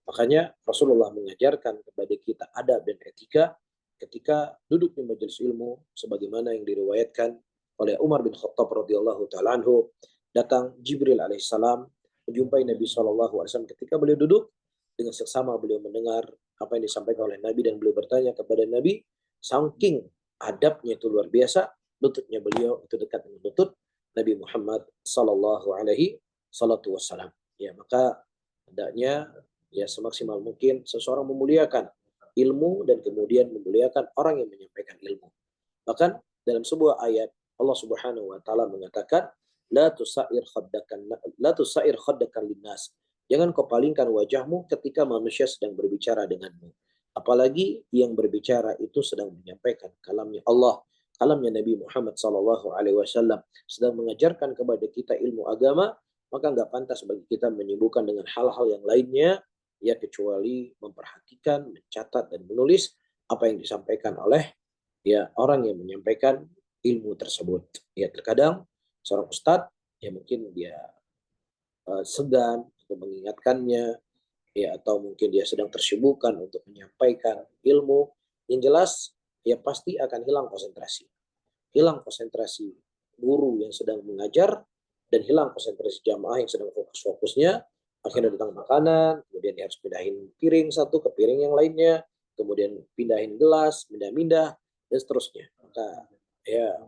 Makanya Rasulullah mengajarkan kepada kita adab dan etika ketika duduk di majelis ilmu, sebagaimana yang diriwayatkan oleh Umar bin Khattab radhiyallahu taala anhu, datang Jibril alaihissalam menjumpai Nabi Shallallahu Alaihi Wasallam ketika beliau duduk, dengan seksama beliau mendengar apa yang disampaikan oleh Nabi dan beliau bertanya kepada Nabi, saking adabnya itu luar biasa, lututnya beliau itu dekat dengan lutut Nabi Muhammad Sallallahu Alaihi Wasallam. Ya, maka hendaknya ya semaksimal mungkin seseorang memuliakan ilmu dan kemudian memuliakan orang yang menyampaikan ilmu. Bahkan dalam sebuah ayat Allah Subhanahu wa taala mengatakan la tusair khaddakan linnas. Jangan kau palingkan wajahmu ketika manusia sedang berbicara denganmu. Apalagi yang berbicara itu sedang menyampaikan kalamnya Allah, kalamnya Nabi Muhammad sallallahu alaihi wasallam, sedang mengajarkan kepada kita ilmu agama, maka nggak pantas bagi kita menyibukkan dengan hal-hal yang lainnya, ya kecuali memperhatikan, mencatat dan menulis apa yang disampaikan oleh ya orang yang menyampaikan ilmu tersebut. Ya terkadang seorang ustadz ya mungkin dia segan untuk mengingatkannya, ya atau mungkin dia sedang tersibukkan untuk menyampaikan ilmu, yang jelas ya pasti akan hilang konsentrasi guru yang sedang mengajar dan hilang konsentrasi jamaah yang sedang fokus-fokusnya. Akhirnya datang makanan, kemudian dia harus pindahin piring satu ke piring yang lainnya, kemudian pindahin gelas, pindah-pindah dan seterusnya. Maka ya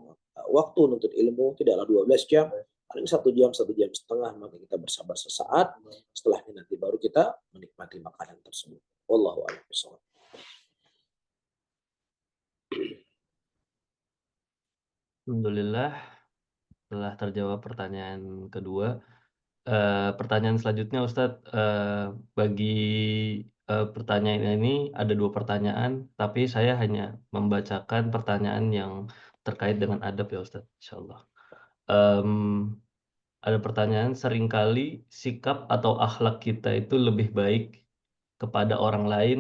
waktu menuntut ilmu tidaklah 12 jam, paling 1 jam, 1 jam setengah, maka kita bersabar sesaat, setelahnya nanti baru kita menikmati makanan tersebut. Wallahu a'lam bishawab. Alhamdulillah, telah terjawab pertanyaan kedua. Pertanyaan selanjutnya Ustadz, bagi pertanyaan ini ada 2 pertanyaan, tapi saya hanya membacakan pertanyaan yang terkait dengan adab ya Ustadz, insyaallah. Ada pertanyaan, seringkali sikap atau akhlak kita itu lebih baik kepada orang lain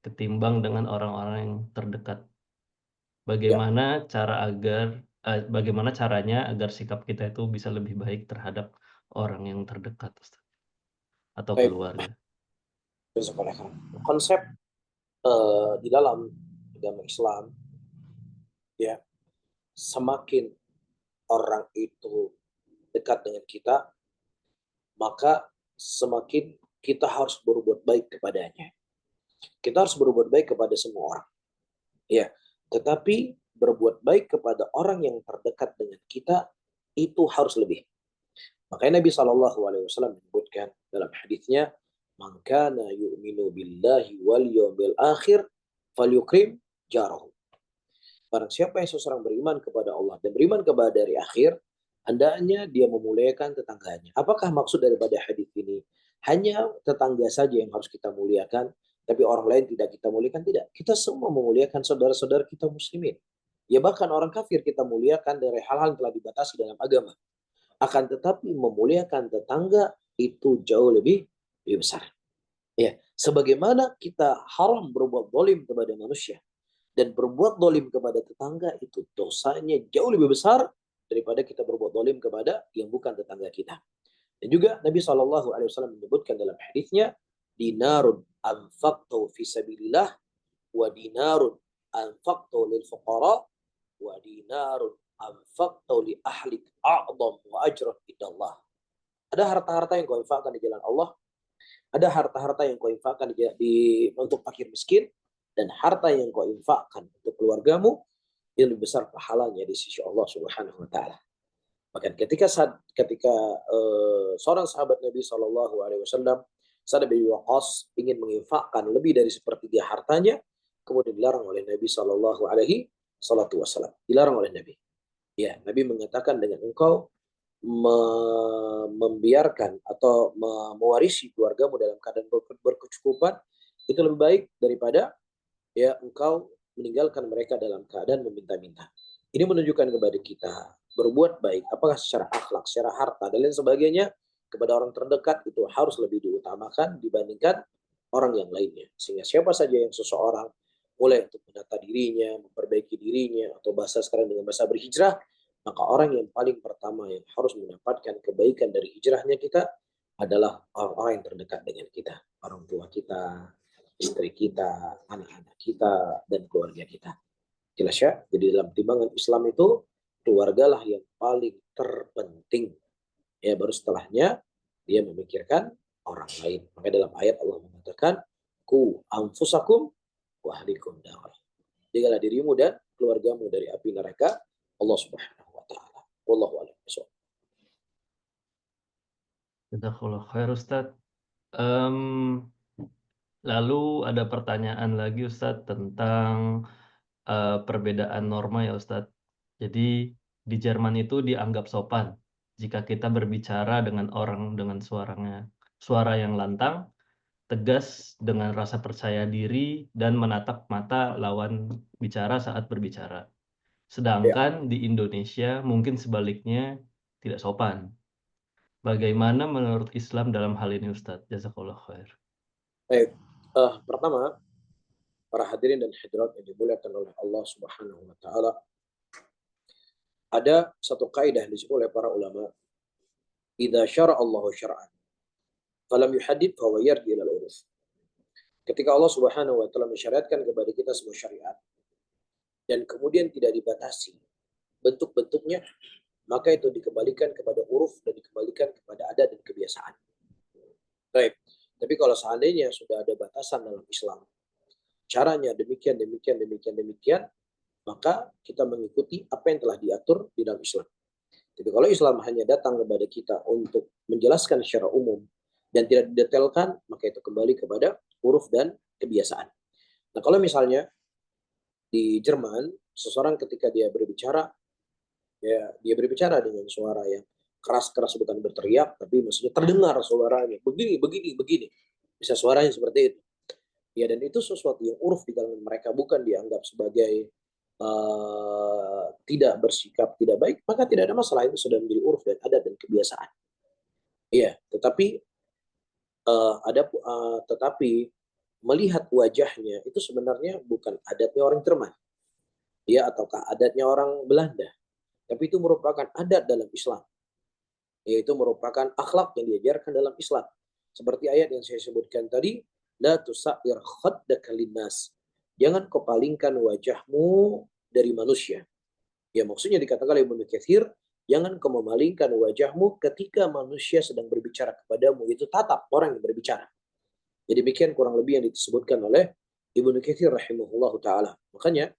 ketimbang dengan orang-orang yang terdekat. Ya, Bagaimana caranya agar sikap kita itu bisa lebih baik terhadap orang yang terdekat, Ustaz, atau baik. keluarga? Konsep di dalam agama Islam, ya semakin orang itu dekat dengan kita, maka semakin kita harus berbuat baik kepadanya. Kita harus berbuat baik kepada semua orang. Ya, tetapi berbuat baik kepada orang yang terdekat dengan kita itu harus lebih. Makanya Nabi Shallallahu Alaihi Wasallam menyebutkan dalam hadisnya, "Man kana yu'minu billahi wal yawmil akhir, falyukrim jarahu." Barang siapa yang seseorang beriman kepada Allah dan beriman kepada hari akhir, hendaknya dia memuliakan tetangganya. Apakah maksud daripada hadis ini? Hanya tetangga saja yang harus kita muliakan, tapi orang lain tidak kita muliakan? Tidak. Kita semua memuliakan saudara-saudara kita muslimin. Ya bahkan orang kafir kita muliakan dari hal-hal yang telah dibatasi dalam agama. Akan tetapi memuliakan tetangga itu jauh lebih besar. Ya, sebagaimana kita haram berbuat zalim kepada manusia dan berbuat zalim kepada tetangga itu dosanya jauh lebih besar daripada kita berbuat zalim kepada yang bukan tetangga kita. Dan juga Nabi Shallallahu Alaihi Wasallam menyebutkan dalam hadisnya, dinarun anfaqtu fi sabilillah wa dinarun anfaqtu lil fuqara wa dinarun anfaqtu li ahlik a'dham wa ajran indallah. Ada harta-harta yang kau infakkan di jalan Allah, ada harta-harta yang kau infakkan untuk fakir miskin, dan harta yang kau infakkan untuk keluargamu yang lebih besar pahalanya di sisi Allah Subhanahu wa taala. Bahkan ketika seorang sahabat Nabi Shallallahu alaihi wasallam, Sa'd bin Waqqas, ingin menginfakkan lebih dari sepertiga hartanya, kemudian dilarang oleh Nabi Shallallahu alaihi wasallam. Dilarang oleh Nabi. Ya, Nabi mengatakan, dengan engkau membiarkan atau mewarisi keluargamu dalam keadaan berkecukupan, itu lebih baik daripada ya engkau meninggalkan mereka dalam keadaan meminta-minta. Ini menunjukkan kepada kita berbuat baik, apakah secara akhlak, secara harta, dan lain sebagainya, kepada orang terdekat itu harus lebih diutamakan dibandingkan orang yang lainnya. Sehingga siapa saja yang seseorang mulai untuk menata dirinya, memperbaiki dirinya, atau bahasa sekarang dengan bahasa berhijrah, maka orang yang paling pertama yang harus mendapatkan kebaikan dari hijrahnya kita adalah orang-orang yang terdekat dengan kita, orang tua kita, istri kita, anak-anak kita, dan keluarga kita. Jelas ya? Jadi dalam timbangan Islam itu, keluargalah yang paling terpenting. Ya, baru setelahnya dia memikirkan orang lain. Maka dalam ayat Allah mengatakan, ku anfusakum wa ahlikum nar. Jagalah dirimu dan keluargamu dari api neraka Allah Subhanahu wa taala. Wallahu a'lam bishawab. Jazakallah khair Ustadz. Mmm, Lalu ada pertanyaan lagi Ustadz tentang, perbedaan norma ya Ustadz. Jadi di Jerman itu dianggap sopan jika kita berbicara dengan orang dengan suara yang lantang, tegas dengan rasa percaya diri dan menatap mata lawan bicara saat berbicara. Ya, Sedangkan di Indonesia mungkin sebaliknya tidak sopan. Bagaimana menurut Islam dalam hal ini Ustadz? Jazakallah khair. baik. Pertama, para hadirin dan hadirat yang dimuliakan oleh Allah Subhanahu wa taala, ada satu kaidah yang disebut oleh para ulama, idza syara Allahu syar'an falam yuhaddid fa huwa yarji ila al-uruf. Ketika Allah Subhanahu wa taala mensyariatkan kepada kita sebuah syariat dan kemudian tidak dibatasi bentuk-bentuknya, maka itu dikembalikan kepada uruf dan dikembalikan kepada adat dan kebiasaan. Baik. Tapi kalau seandainya sudah ada batasan dalam Islam, caranya demikian, demikian, demikian, demikian, maka kita mengikuti apa yang telah diatur di dalam Islam. Jadi kalau Islam hanya datang kepada kita untuk menjelaskan secara umum dan tidak didetailkan, maka itu kembali kepada huruf dan kebiasaan. Nah, kalau misalnya di Jerman, seseorang ketika dia berbicara, ya dia berbicara dengan suara yang keras-keras, bukan berteriak, tapi maksudnya terdengar suaranya, begini, begini, begini. Bisa suaranya seperti itu. Ya, dan itu sesuatu yang uruf di kalangan mereka, bukan dianggap sebagai tidak bersikap tidak baik, maka tidak ada masalah, itu sudah menjadi uruf dan adat dan kebiasaan. Iya, tetapi melihat wajahnya itu sebenarnya bukan adatnya orang Jerman, ya, ataukah adatnya orang Belanda, tapi itu merupakan adat dalam Islam, yaitu merupakan akhlak yang diajarkan dalam Islam. Seperti ayat yang saya sebutkan tadi, la tusair khaddaka linnas. Jangan kau palingkan wajahmu dari manusia. Ya, maksudnya dikatakan oleh Ibnu Katsir, jangan kau memalingkan wajahmu ketika manusia sedang berbicara kepadamu, itu tatap orang yang berbicara. Jadi demikian kurang lebih yang disebutkan oleh Ibnu Katsir rahimahullahu taala. Makanya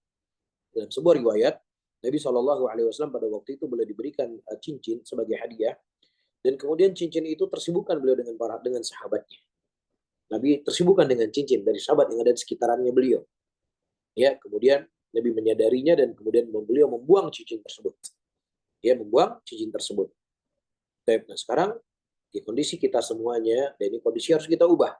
dalam sebuah riwayat, Nabi Shallallahu alaihi wasallam pada waktu itu beliau diberikan cincin sebagai hadiah, dan kemudian cincin itu tersibukkan beliau dengan sahabatnya. Nabi tersibukkan dengan cincin dari sahabat yang ada di sekitarannya beliau. Ya, kemudian Nabi menyadarinya dan kemudian beliau membuang cincin tersebut. Ya, membuang cincin tersebut. Nah, sekarang di kondisi kita semuanya, dan ini kondisi harus kita ubah.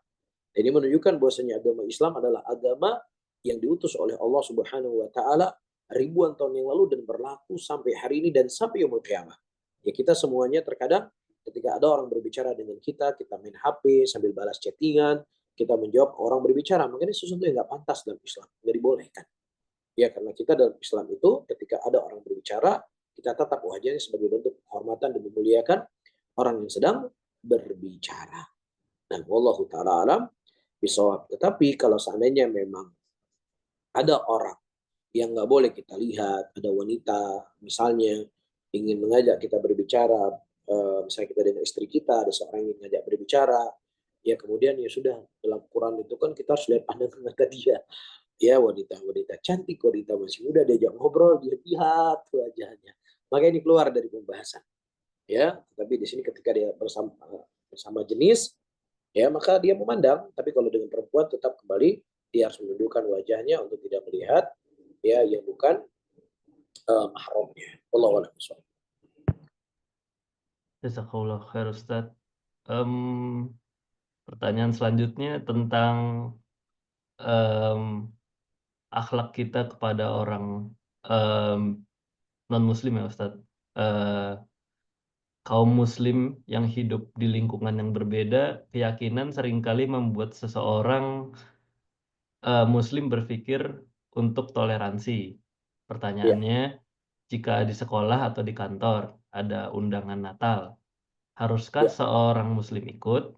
Dan ini menunjukkan bahwasanya agama Islam adalah agama yang diutus oleh Allah Subhanahu wa taala ribuan tahun yang lalu dan berlaku sampai hari ini dan sampai yaumul qiyamah. Ya, kita semuanya terkadang ketika ada orang berbicara dengan kita main HP sambil balas chattingan, kita menjawab orang berbicara, makanya sesuatu yang nggak pantas dalam Islam, nggak dibolehkan. Ya, karena kita dalam Islam itu ketika ada orang berbicara, kita tatap wajahnya sebagai bentuk penghormatan dan memuliakan orang yang sedang berbicara. Dan wallahu taala alam bisawab. Tetapi kalau seandainya memang ada orang yang nggak boleh kita lihat, ada wanita misalnya ingin mengajak kita berbicara, misalnya kita dengan istri kita, ada seorang yang mengajak berbicara, ya kemudian ya sudah, dalam Quran itu kan kita harus lihat pandangan mata dia. Ya, wanita-wanita cantik, wanita masih muda, diajak ngobrol, dia lihat wajahnya. Maka ini keluar dari pembahasan. Ya, tapi di sini ketika dia bersama jenis, ya maka dia memandang. Tapi kalau dengan perempuan tetap kembali dia harus menundukkan wajahnya untuk tidak melihat ya yang bukan mahramnya. Wallahu a'lam bishawab. Jazakallah khair Ustaz. Pertanyaan selanjutnya tentang, mmm, akhlak kita kepada orang, mmm, non-muslim ya Ustaz. Eee, Kaum muslim yang hidup di lingkungan yang berbeda, keyakinan seringkali membuat seseorang, muslim berpikir untuk toleransi. Ya, Pertanyaannya, jika di sekolah atau di kantor ada undangan Natal, haruskah ya, seorang muslim ikut?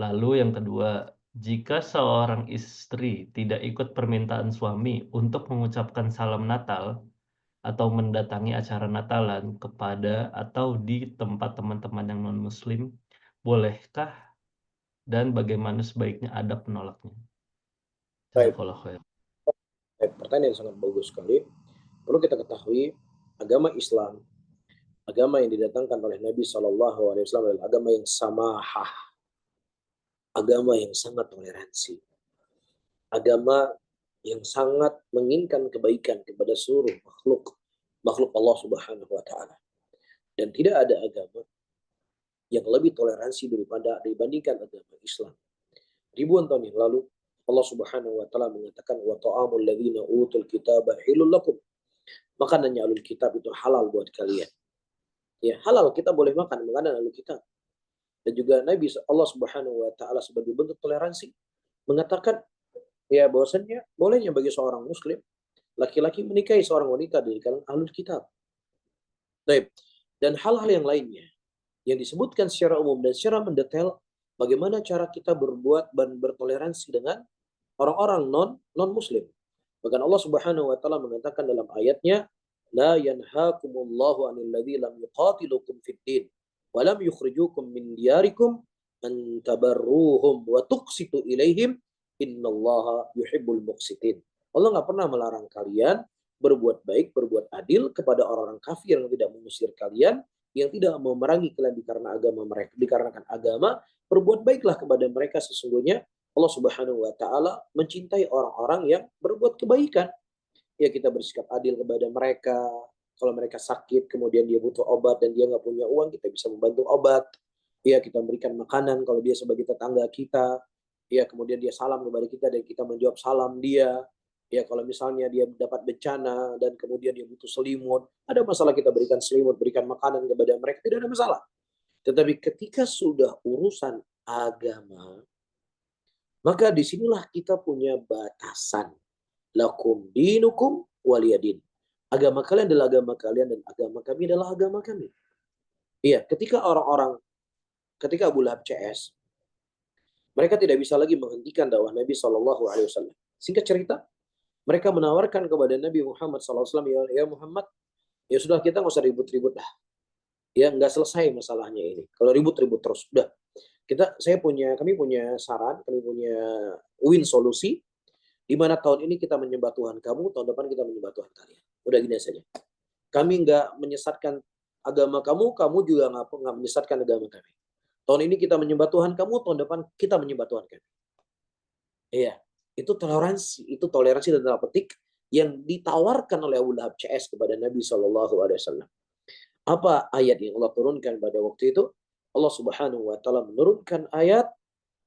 Lalu yang kedua, jika seorang istri tidak ikut permintaan suami untuk mengucapkan salam Natal atau mendatangi acara Natalan kepada atau di tempat teman-teman yang non-muslim, bolehkah dan bagaimana sebaiknya adab menolaknya? baik. Jazakallah khair. Pertanyaan yang sangat bagus sekali. Perlu kita ketahui, agama Islam, agama yang didatangkan oleh Nabi Shallallahu Alaihi Wasallam adalah agama yang samahah, agama yang sangat toleransi, agama yang sangat menginginkan kebaikan kepada seluruh makhluk Allah Subhanahu Wa Taala. Dan tidak ada agama yang lebih toleransi dibandingkan agama Islam. Ribuan tahun yang lalu Allah Subhanahu Wa Taala mengatakan wa ta'amul ladzina utul kitaba hilul lakum. Makanannya alul kitab itu halal buat kalian. Ya, halal kita boleh makan makanan alul kitab. Dan juga Nabi Allah Subhanahu Wa Taala sebagai bentuk toleransi mengatakan ya bahwasannya bolehnya bagi seorang muslim laki-laki menikahi seorang wanita dari kalangan ahlul kitab. Baik. Dan hal-hal yang lainnya yang disebutkan secara umum dan secara mendetail bagaimana cara kita berbuat dan bertoleransi dengan orang-orang non muslim. Bahkan Allah Subhanahu wa taala mengatakan dalam ayatnya, la yanhaakumullahu 'anil ladzi lam yuqatilukum fid din wa lam yukhrijukum min diyarikum an tabarruhum wa tuqsitu ilaihim innallaha yuhibbul muqsitin. Allah nggak pernah melarang kalian berbuat baik, berbuat adil kepada orang-orang kafir yang tidak mengusir kalian, yang tidak memerangi kalian dikarenakan agama, berbuat baiklah kepada mereka, sesungguhnya Allah Subhanahu wa taala mencintai orang-orang yang berbuat kebaikan. Ya, kita bersikap adil kepada mereka. Kalau mereka sakit, kemudian dia butuh obat dan dia nggak punya uang, kita bisa membantu obat. Ya, kita memberikan makanan kalau dia sebagai tetangga kita. Ya, kemudian dia salam kepada kita dan kita menjawab salam dia. Ya, kalau misalnya dia dapat bencana dan kemudian dia butuh selimut, ada masalah kita berikan selimut, berikan makanan kepada mereka, tidak ada masalah. Tetapi ketika sudah urusan agama, maka disinilah kita punya batasan. Lakum dinukum waliyadin. Agama kalian adalah agama kalian dan agama kami adalah agama kami. Iya, ketika Abu Lahab CS, mereka tidak bisa lagi menghentikan dakwah Nabi Shallallahu Alaihi Wasallam. Singkat cerita, mereka menawarkan kepada Nabi Muhammad SAW, ya Muhammad, ya sudah kita nggak usah ribut-ribut lah. Ya nggak selesai masalahnya ini. Kalau ribut-ribut terus, udah. Kami punya saran, kami punya solusi. Di mana tahun ini kita menyembah Tuhan kamu, tahun depan kita menyembah Tuhan kalian. Udah gini saja. Kami nggak menyesatkan agama kamu, kamu juga nggak menyesatkan agama kami. Tahun ini kita menyembah Tuhan kamu, tahun depan kita menyembah Tuhan kami. Iya, itu toleransi dan tanda petik yang ditawarkan oleh Abu Lahab CS kepada Nabi Shallallahu Alaihi Wasallam. Apa ayat yang Allah turunkan pada waktu itu? Allah Subhanahu Wa Taala menurunkan ayat,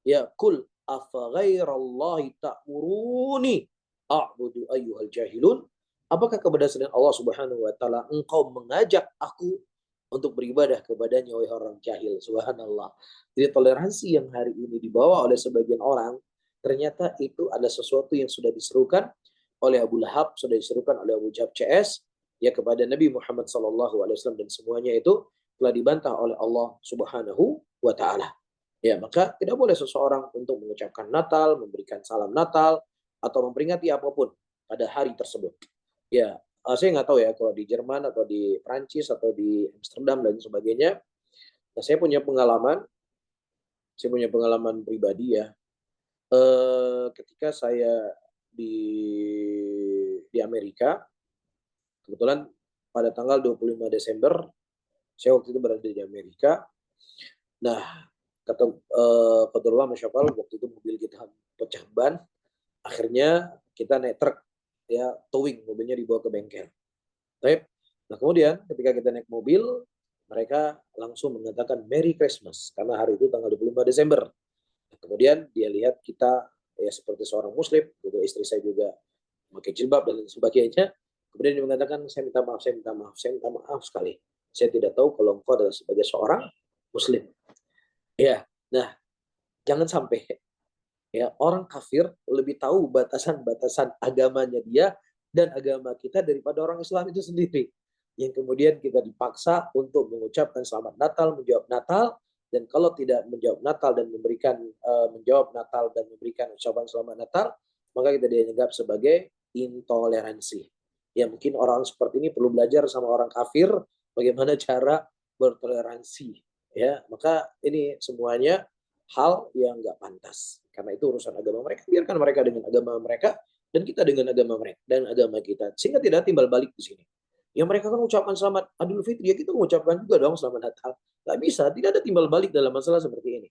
ya kul afa ghairallahi ta'muruni a'budu ayyuhal jahilun. Apakah kepada selain Allah Subhanahu wa taala engkau mengajak aku untuk beribadah kepadanya wahai orang jahil? Subhanallah. Jadi toleransi yang hari ini dibawa oleh sebagian orang ternyata itu ada sesuatu yang sudah diserukan oleh Abu Lahab, sudah diserukan oleh Abu Jahab CS ya kepada Nabi Muhammad sallallahu alaihi wasallam, dan semuanya itu telah dibantah oleh Allah Subhanahu wa taala. Ya, maka tidak boleh seseorang untuk mengucapkan Natal, memberikan salam Natal, atau memperingati apapun pada hari tersebut. Ya, saya nggak tahu ya kalau di Jerman atau di Prancis atau di Amsterdam dan sebagainya. Nah, saya punya pengalaman pribadi ya. Ketika saya di di Amerika, kebetulan pada tanggal 25 Desember, saya waktu itu berada di Amerika. Nah, kebetulan Masya Allah, waktu itu mobil kita pecah ban, akhirnya kita naik truk, ya towing, mobilnya dibawa ke bengkel. Nah kemudian ketika kita naik mobil, mereka langsung mengatakan Merry Christmas karena hari itu tanggal 25 Desember. Nah, kemudian dia lihat kita ya seperti seorang muslim, juga istri saya juga memakai jilbab dan lain sebagainya. Kemudian dia mengatakan, saya minta maaf, saya minta maaf, saya minta maaf sekali. Saya tidak tahu kalau engkau adalah sebagai seorang muslim. Ya, nah jangan sampai ya orang kafir lebih tahu batasan-batasan agamanya dia dan agama kita daripada orang Islam itu sendiri. Yang kemudian kita dipaksa untuk mengucapkan selamat Natal, menjawab Natal, dan kalau tidak menjawab Natal dan memberikan menjawab Natal dan memberikan ucapan selamat Natal, maka kita dianggap sebagai intoleransi. Ya mungkin orang seperti ini perlu belajar sama orang kafir bagaimana cara bertoleransi. Ya, maka ini semuanya hal yang nggak pantas. Karena itu urusan agama mereka. Biarkan mereka dengan agama mereka dan kita dengan agama mereka dan agama kita. Sehingga tidak timbal balik di sini. Ya mereka kan ucapan selamat Idul Fitri, ya kita mengucapkan juga dong selamat Natal. Nggak bisa, tidak ada timbal balik dalam masalah seperti ini.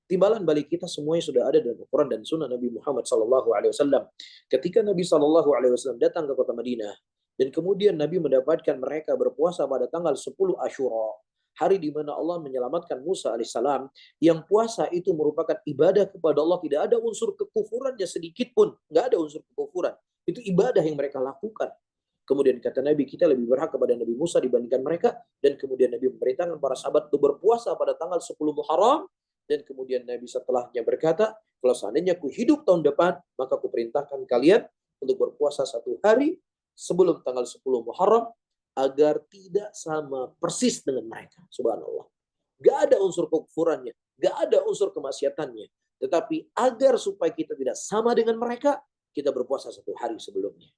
Timbalan balik kita semuanya sudah ada dalam Al-Quran dan Sunnah Nabi Muhammad SAW. Ketika Nabi SAW datang ke kota Madinah dan kemudian Nabi mendapatkan mereka berpuasa pada tanggal 10 Asyura, hari di mana Allah menyelamatkan Musa alaihissalam, yang puasa itu merupakan ibadah kepada Allah, tidak ada unsur kekufurannya sedikit pun, nggak ada unsur kekufuran. Itu ibadah yang mereka lakukan. Kemudian kata Nabi, kita lebih berhak kepada Nabi Musa dibandingkan mereka, dan kemudian Nabi memerintahkan para sahabat untuk berpuasa pada tanggal 10 Muharram, dan kemudian Nabi setelahnya berkata, kalau seandainya ku hidup tahun depan, maka ku perintahkan kalian untuk berpuasa 1 hari sebelum tanggal 10 Muharram, agar tidak sama persis dengan mereka. Subhanallah. Gak ada unsur kekufurannya, gak ada unsur kemaksiatannya. Tetapi agar supaya kita tidak sama dengan mereka, kita berpuasa 1 hari sebelumnya.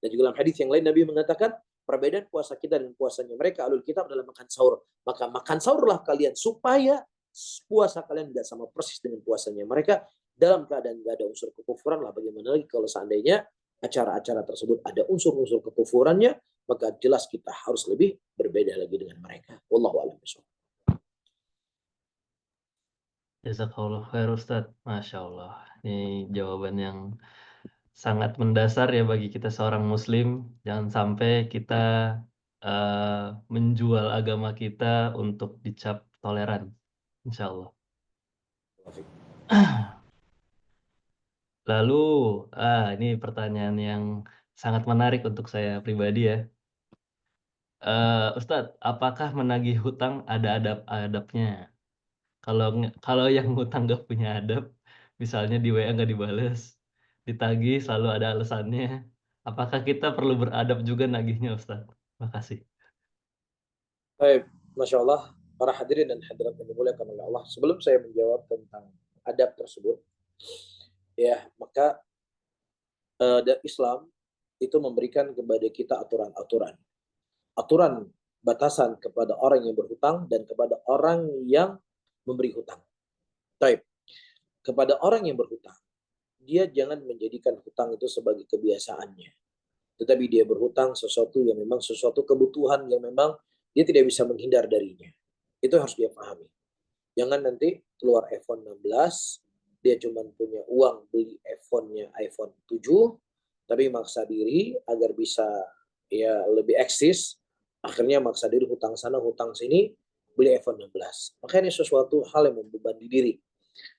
Dan juga dalam hadis yang lain Nabi mengatakan, perbedaan puasa kita dan puasanya mereka alul kitab adalah makan sahur. Maka makan sahurlah kalian supaya puasa kalian tidak sama persis dengan puasanya mereka, dalam keadaan tidak ada unsur kekufuran lah. Bagaimana lagi kalau seandainya acara-acara tersebut ada unsur-unsur kekufurannya, maka jelas kita harus lebih berbeda lagi dengan mereka. Wallahu a'lam bishawab. Jazakallah khair Ustaz. Masya Allah. Ini jawaban yang sangat mendasar ya bagi kita seorang muslim. Jangan sampai kita menjual agama kita untuk dicap toleran. Insya Allah. Lalu, ini pertanyaan yang sangat menarik untuk saya pribadi ya. Ustadz, apakah menagih hutang ada adab-adabnya? Kalau yang ngutang nggak punya adab, misalnya di WA nggak dibales, ditagih selalu ada alasannya. Apakah kita perlu beradab juga nagihnya, Ustadz? Makasih. Baik, Masya Allah, para hadirin dan hadirat yang dimuliakan oleh Allah. Sebelum saya menjawab tentang adab tersebut, ya maka dan Islam itu memberikan kepada kita aturan-aturan. Aturan batasan kepada orang yang berhutang dan kepada orang yang memberi hutang. Taib. Kepada orang yang berhutang, dia jangan menjadikan hutang itu sebagai kebiasaannya. Tetapi dia berhutang sesuatu yang memang sesuatu kebutuhan yang memang dia tidak bisa menghindar darinya. Itu harus dia pahami. Jangan nanti keluar iPhone 16, dia cuma punya uang beli iPhone-nya iPhone 7, tapi maksa diri agar bisa ya lebih eksis, akhirnya maksa diri hutang sana, hutang sini, beli iPhone 16. Makanya ini sesuatu hal yang membebani diri.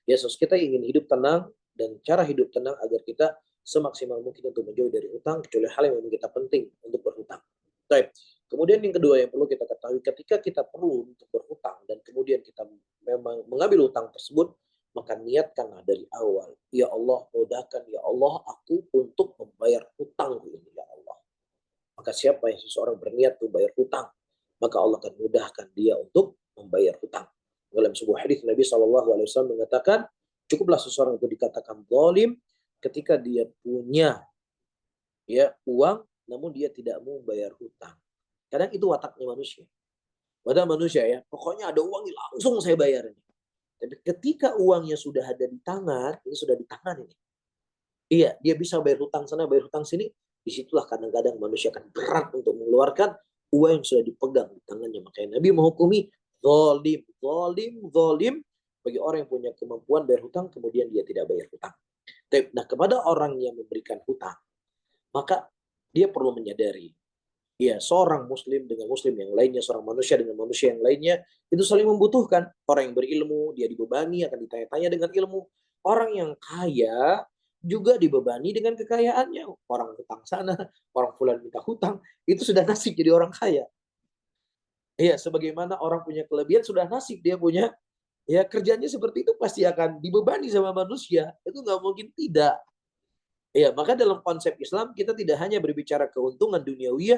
Ya, kita ingin hidup tenang, dan cara hidup tenang agar kita semaksimal mungkin untuk menjauh dari hutang, kecuali hal yang memang kita penting untuk berhutang. Baik. Kemudian yang kedua yang perlu kita ketahui, ketika kita perlu untuk berhutang dan kemudian kita memang mengambil hutang tersebut, maka niatkanlah dari awal, ya Allah, mudahkan ya Allah aku untuk membayar hutangku ini ya Allah. Maka siapa yang seseorang berniat untuk bayar hutang, maka Allah akan mudahkan dia untuk membayar hutang. Dalam sebuah hadis Nabi SAW mengatakan, cukuplah seseorang itu dikatakan zalim ketika dia punya ya uang, namun dia tidak mau membayar hutang. Kadang itu wataknya manusia. Watak manusia ya, pokoknya ada uang langsung saya bayar. Tapi ketika uangnya sudah ada di tangan, ini sudah di tangan ini. Iya, dia bisa bayar hutang sana, bayar hutang sini. Disitulah kadang-kadang manusia akan berat untuk mengeluarkan uang yang sudah dipegang di tangannya. Makanya Nabi menghukumi zalim, zalim, zalim bagi orang yang punya kemampuan bayar hutang, kemudian dia tidak bayar hutang. Nah, kepada orang yang memberikan hutang, maka dia perlu menyadari Ya, seorang muslim dengan muslim yang lainnya, seorang manusia dengan manusia yang lainnya, itu saling membutuhkan. Orang yang berilmu, dia dibebani, akan ditanya-tanya dengan ilmu. Orang yang kaya juga dibebani dengan kekayaannya. Orang hutang sana, orang fulan minta hutang, itu sudah nasib jadi orang kaya. Iya, sebagaimana orang punya kelebihan, sudah nasib dia punya, ya kerjanya seperti itu pasti akan dibebani sama manusia. Itu nggak mungkin tidak. Iya, maka dalam konsep Islam kita tidak hanya berbicara keuntungan duniawi,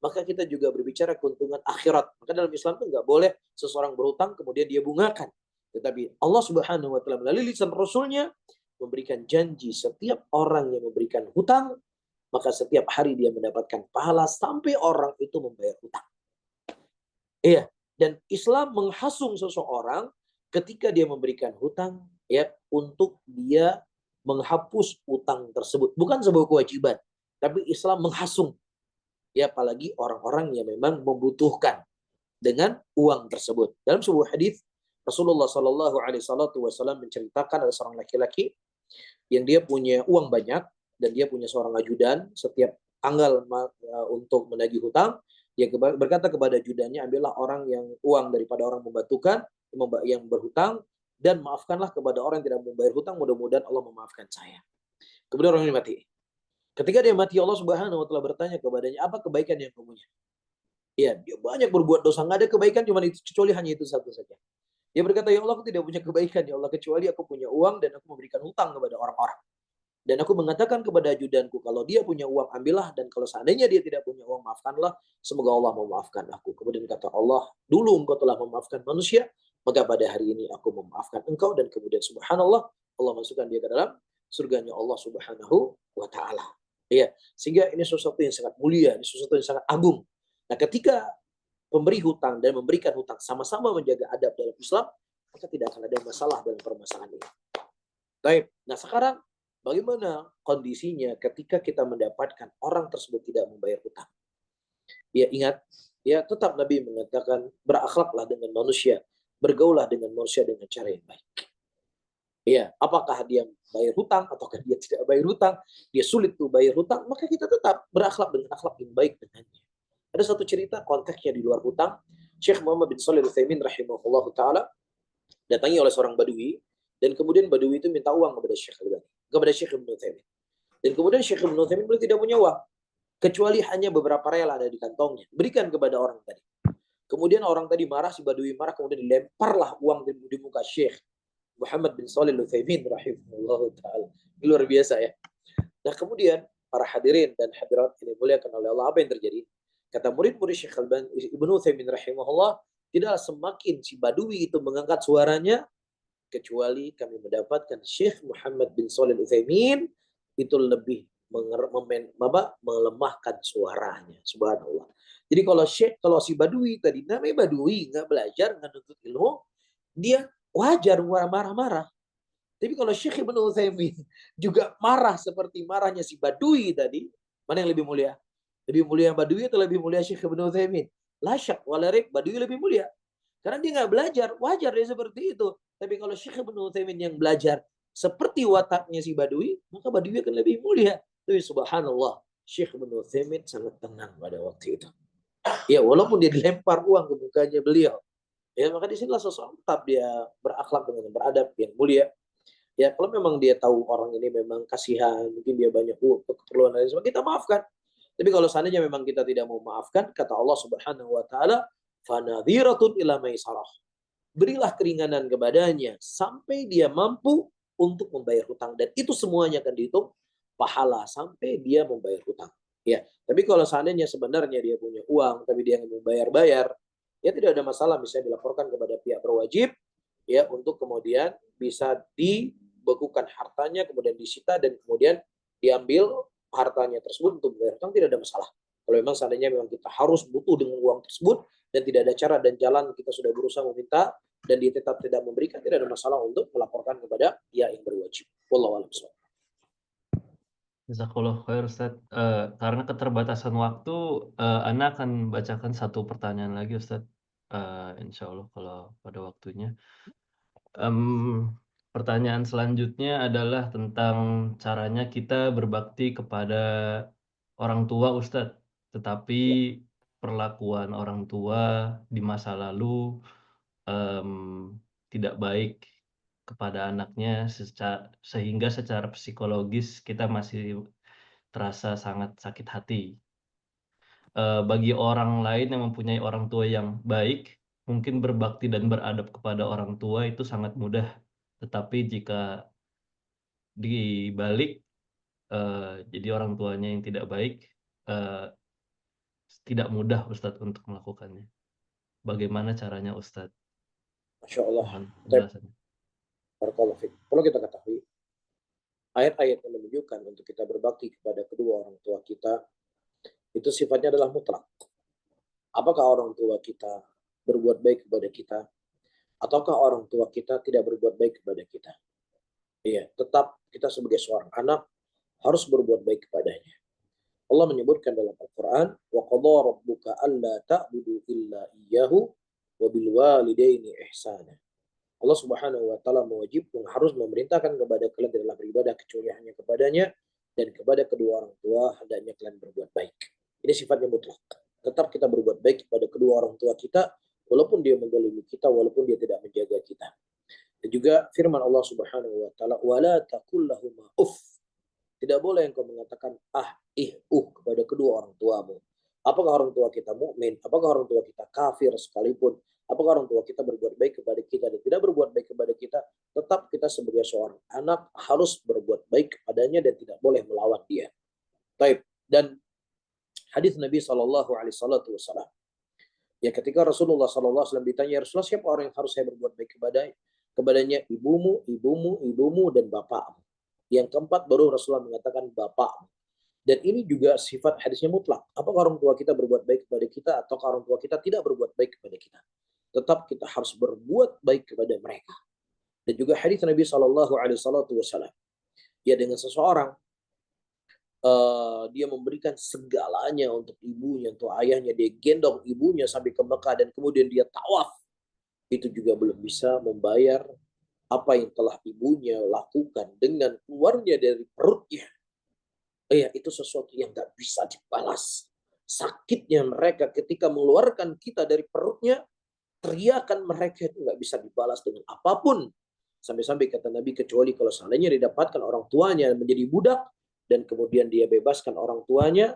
maka kita juga berbicara keuntungan akhirat. Maka dalam Islam itu nggak boleh seseorang berhutang kemudian dia bungakan. Tetapi Allah Subhanahu wa taala melalui lisan Rasulnya memberikan janji setiap orang yang memberikan hutang, maka setiap hari dia mendapatkan pahala sampai orang itu membayar hutang. Iya, dan Islam menghasung seseorang ketika dia memberikan hutang ya untuk dia menghapus utang tersebut. Bukan sebuah kewajiban, tapi Islam menghasung ya apalagi orang-orang yang memang membutuhkan dengan uang tersebut. Dalam sebuah hadis Rasulullah Shallallahu alaihi wasallam menceritakan ada seorang laki-laki yang dia punya uang banyak dan dia punya seorang ajudan setiap tanggal untuk menagih hutang dia berkata kepada ajudannya ambillah orang yang uang daripada orang membantukan yang berhutang dan maafkanlah kepada orang yang tidak membayar hutang mudah-mudahan Allah memaafkan saya. Kemudian orang ini mati. Ketika dia mati Allah Subhanahu wa taala bertanya kepadanya apa kebaikan yang kamu punya? Iya, dia banyak berbuat dosa, nggak ada kebaikan cuma itu kecuali hanya itu satu saja. Dia berkata, ya Allah aku tidak punya kebaikan ya Allah kecuali aku punya uang dan aku memberikan hutang kepada orang-orang. Dan aku mengatakan kepada ajudanku, kalau dia punya uang ambillah, dan kalau seandainya dia tidak punya uang maafkanlah, semoga Allah memaafkan aku. Kemudian kata Allah, dulu engkau telah memaafkan manusia, maka pada hari ini aku memaafkan engkau, dan kemudian subhanallah, Allah masukkan dia ke dalam surganya Allah Subhanahu wa taala. Iya, sehingga ini sesuatu yang sangat mulia, ini sesuatu yang sangat agung. Nah, ketika pemberi hutang dan memberikan hutang sama-sama menjaga adab dalam Islam, maka tidak akan ada masalah dalam permasalahan ini. Baik. Nah, sekarang bagaimana kondisinya ketika kita mendapatkan orang tersebut tidak membayar hutang? Ya ingat, ya tetap Nabi mengatakan berakhlaklah dengan manusia, bergaulah dengan manusia dengan cara yang baik. Ya, apakah dia bayar hutang ataukah dia tidak bayar hutang, dia sulit tuh bayar hutang, maka kita tetap berakhlak dengan akhlak yang baik dengannya. Ada satu cerita konteksnya di luar hutang. Syekh Muhammad bin Shalih Al-Utsaimin rahimahullah taala datangi oleh seorang badui dan kemudian badui itu minta uang kepada Syekh Al-Bani, kepada Syekh Ibnu Utsaimin. Dan kemudian Syekh Ibnu Utsaimin beliau tidak punya uang kecuali hanya beberapa riyal ada di kantongnya. Berikan kepada orang tadi. Kemudian orang tadi marah, si badui marah, kemudian dilemparlah uang di muka Syekh Muhammad bin Shalih Al-Utsaimin rahimahullah taala. Luar biasa ya. Nah, kemudian para hadirin dan hadirat ini dimuliakan oleh Allah, apa yang terjadi? Kata murid-murid Syekh Al-Bani Ibnu Utsaimin rahimahullah, tidak semakin si badui itu mengangkat suaranya kecuali kami mendapatkan Syekh Muhammad bin Shalih Al-Utsaimin itu lebih melemahkan suaranya. Subhanallah. Jadi kalau si badui tadi namanya badui nggak belajar nggak nuntut ilmu, dia wajar marah-marah. Tapi kalau Syekh Ibnu Utsaimin juga marah seperti marahnya si badui tadi, mana yang lebih mulia? Lebih mulia yang badui atau lebih mulia Syekh Ibnu Utsaimin? La syak wala raib, badui lebih mulia. Karena dia nggak belajar, wajar dia seperti itu. Tapi kalau Syekh Ibnu Utsaimin yang belajar seperti wataknya si badui, maka badui akan lebih mulia. Tapi subhanallah, Syekh Ibnu Utsaimin sangat tenang pada waktu itu. Ya, walaupun dia dilempar uang ke mukanya beliau. Ya, maka di sinilah seseorang tetap dia berakhlak dengan beradab yang mulia. Ya, kalau memang dia tahu orang ini memang kasihan, mungkin dia banyak keperluan dan sebagainya, kita maafkan. Tapi kalau seandainya memang kita tidak mau maafkan, kata Allah Subhanahu wa taala, "Fanadhiratun ila maisarah." Berilah keringanan kepadanya sampai dia mampu untuk membayar hutang dan itu semuanya akan dihitung pahala sampai dia membayar hutang. Ya, tapi kalau seandainya sebenarnya dia punya uang tapi dia nggak membayar-bayar, ya tidak ada masalah bisa dilaporkan kepada pihak berwajib ya untuk kemudian bisa dibekukan hartanya kemudian disita dan kemudian diambil hartanya tersebut untuk membayar hutang tidak ada masalah. Kalau memang seandainya memang kita harus butuh dengan uang tersebut dan tidak ada cara dan jalan kita sudah berusaha meminta dan dia tetap tidak memberikan tidak ada masalah untuk melaporkan kepada pihak yang berwajib. Wallahu a'lam bishawab. Jazakallah khair Ustaz. Karena keterbatasan waktu, ana akan bacakan satu pertanyaan lagi Ustaz, insyaallah kalau pada waktunya. Pertanyaan selanjutnya adalah tentang caranya kita berbakti kepada orang tua Ustaz. tetapi Ya, perlakuan orang tua di masa lalu, tidak baik kepada anaknya sehingga secara psikologis kita masih terasa sangat sakit hati. Bagi orang lain yang mempunyai orang tua yang baik, mungkin berbakti dan beradab kepada orang tua itu sangat mudah. Tetapi jika dibalik, jadi orang tuanya yang tidak baik, eee, tidak mudah Ustadz untuk melakukannya. Bagaimana caranya Ustadz? Masya Allah. Mohon Tapi, penjelasannya. barakallahu fiik. Perlu kita ketahui, ayat-ayat yang menunjukkan untuk kita berbakti kepada kedua orang tua kita, itu sifatnya adalah mutlak. Apakah orang tua kita berbuat baik kepada kita, ataukah orang tua kita tidak berbuat baik kepada kita? Iya, tetap kita sebagai seorang anak harus berbuat baik kepadanya. Allah menyebutkan dalam Al-Quran, وَقَضَى رَبُّكَ أَلَّا تَعْبُدُوا إِلَّا إِيَّهُ وَبِالْوَالِدَيْنِ إِحْسَانًا. Allah Subhanahu wa taala mewajibkan harus memerintahkan kepada kalian dalam beribadah kecuali hanya kepadanya, dan kepada kedua orang tua hendaknya kalian berbuat baik. Ini sifatnya mutlak. Tetap kita berbuat baik kepada kedua orang tua kita walaupun dia mendzalimi kita, walaupun dia tidak menjaga kita. Dan juga firman Allah Subhanahu wa taala, "Wala taqul lahuma uff." Tidak boleh engkau mengatakan kepada kedua orang tuamu. Apakah orang tua kita mukmin? Apakah orang tua kita kafir sekalipun? Apakah orang tua kita berbuat baik kepada kita dan tidak berbuat baik kepada kita? Tetap kita sebagai seorang anak harus berbuat baik kepadanya dan tidak boleh melawan dia. Taib. Dan hadis Nabi Shallallahu Alaihi Wasallam. Ya, ketika Rasulullah Shallallahu Alaihi Wasallam ditanya, "Ya Rasulullah, siapa orang yang harus saya berbuat baik kepadanya? Ibumu, ibumu, ibumu, dan bapakmu." Yang keempat baru Rasulullah mengatakan bapakmu. Dan ini juga sifat hadisnya mutlak. Apakah orang tua kita berbuat baik kepada kita atau orang tua kita tidak berbuat baik kepada kita? Tetap kita harus berbuat baik kepada mereka. Dan juga hadis Nabi Shallallahu Alaihi Wasallam. Ya, dengan seseorang dia memberikan segalanya untuk ibunya, untuk ayahnya, dia gendong ibunya sampai ke Mekah dan kemudian dia tawaf, itu juga belum bisa membayar apa yang telah ibunya lakukan dengan keluarnya dari perutnya. Ya, itu sesuatu yang gak bisa dibalas. Sakitnya mereka ketika mengeluarkan kita dari perutnya, teriakan mereka itu gak bisa dibalas dengan apapun. Sampai-sampai kata Nabi, kecuali kalau seandainya didapatkan orang tuanya menjadi budak, dan kemudian dia bebaskan orang tuanya,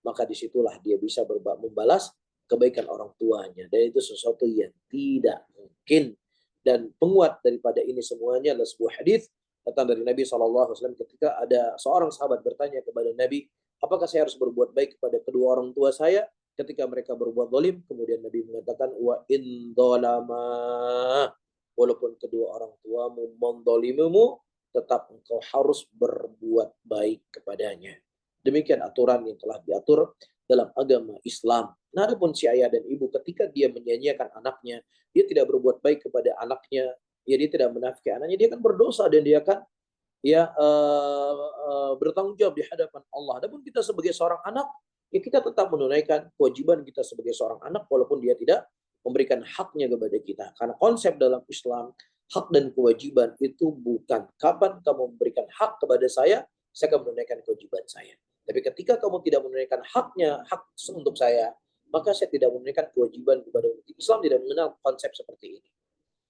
maka disitulah dia bisa membalas kebaikan orang tuanya. Dan itu sesuatu yang tidak mungkin. Dan penguat daripada ini semuanya adalah sebuah hadis datang dari Nabi SAW ketika ada seorang sahabat bertanya kepada Nabi, apakah saya harus berbuat baik kepada kedua orang tua saya ketika mereka berbuat zalim? Kemudian Nabi mengatakan, wa in dolama, walaupun kedua orang tuamu mendolimumu, tetap engkau harus berbuat baik kepadanya. Demikian aturan yang telah diatur dalam agama Islam. Nah, adapun si ayah dan ibu ketika dia menyanyiakan anaknya, dia tidak berbuat baik kepada anaknya, ya dia tidak menafkahi anaknya, dia akan berdosa dan dia akan bertanggung jawab di hadapan Allah. Adapun kita sebagai seorang anak, ya kita tetap menunaikan kewajiban kita sebagai seorang anak walaupun dia tidak memberikan haknya kepada kita. Karena konsep dalam Islam, hak dan kewajiban itu bukan kapan kamu memberikan hak kepada saya akan menunaikan kewajiban saya. Tapi ketika kamu tidak menunaikan hak untuk saya, maka saya tidak menunaikan kewajiban kepada Islam. Tidak mengenal konsep seperti ini.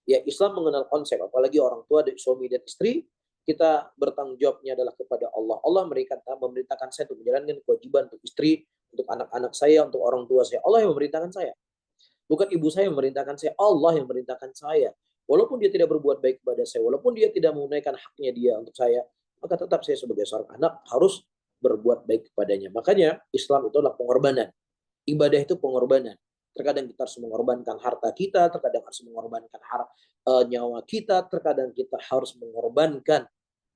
Ya, Islam mengenal konsep, apalagi orang tua dan suami dan istri, kita bertanggung jawabnya adalah kepada Allah. Allah memerintahkan saya untuk menjalankan kewajiban untuk istri, untuk anak-anak saya, untuk orang tua saya. Allah yang memerintahkan saya. Bukan ibu saya yang memerintahkan saya, Allah yang memerintahkan saya. Walaupun dia tidak berbuat baik kepada saya, walaupun dia tidak menunaikan haknya dia untuk saya, maka tetap saya sebagai seorang anak harus berbuat baik kepadanya. Makanya Islam itu adalah pengorbanan. Ibadah itu pengorbanan. Terkadang kita harus mengorbankan harta kita, terkadang harus mengorbankan nyawa kita, terkadang kita harus mengorbankan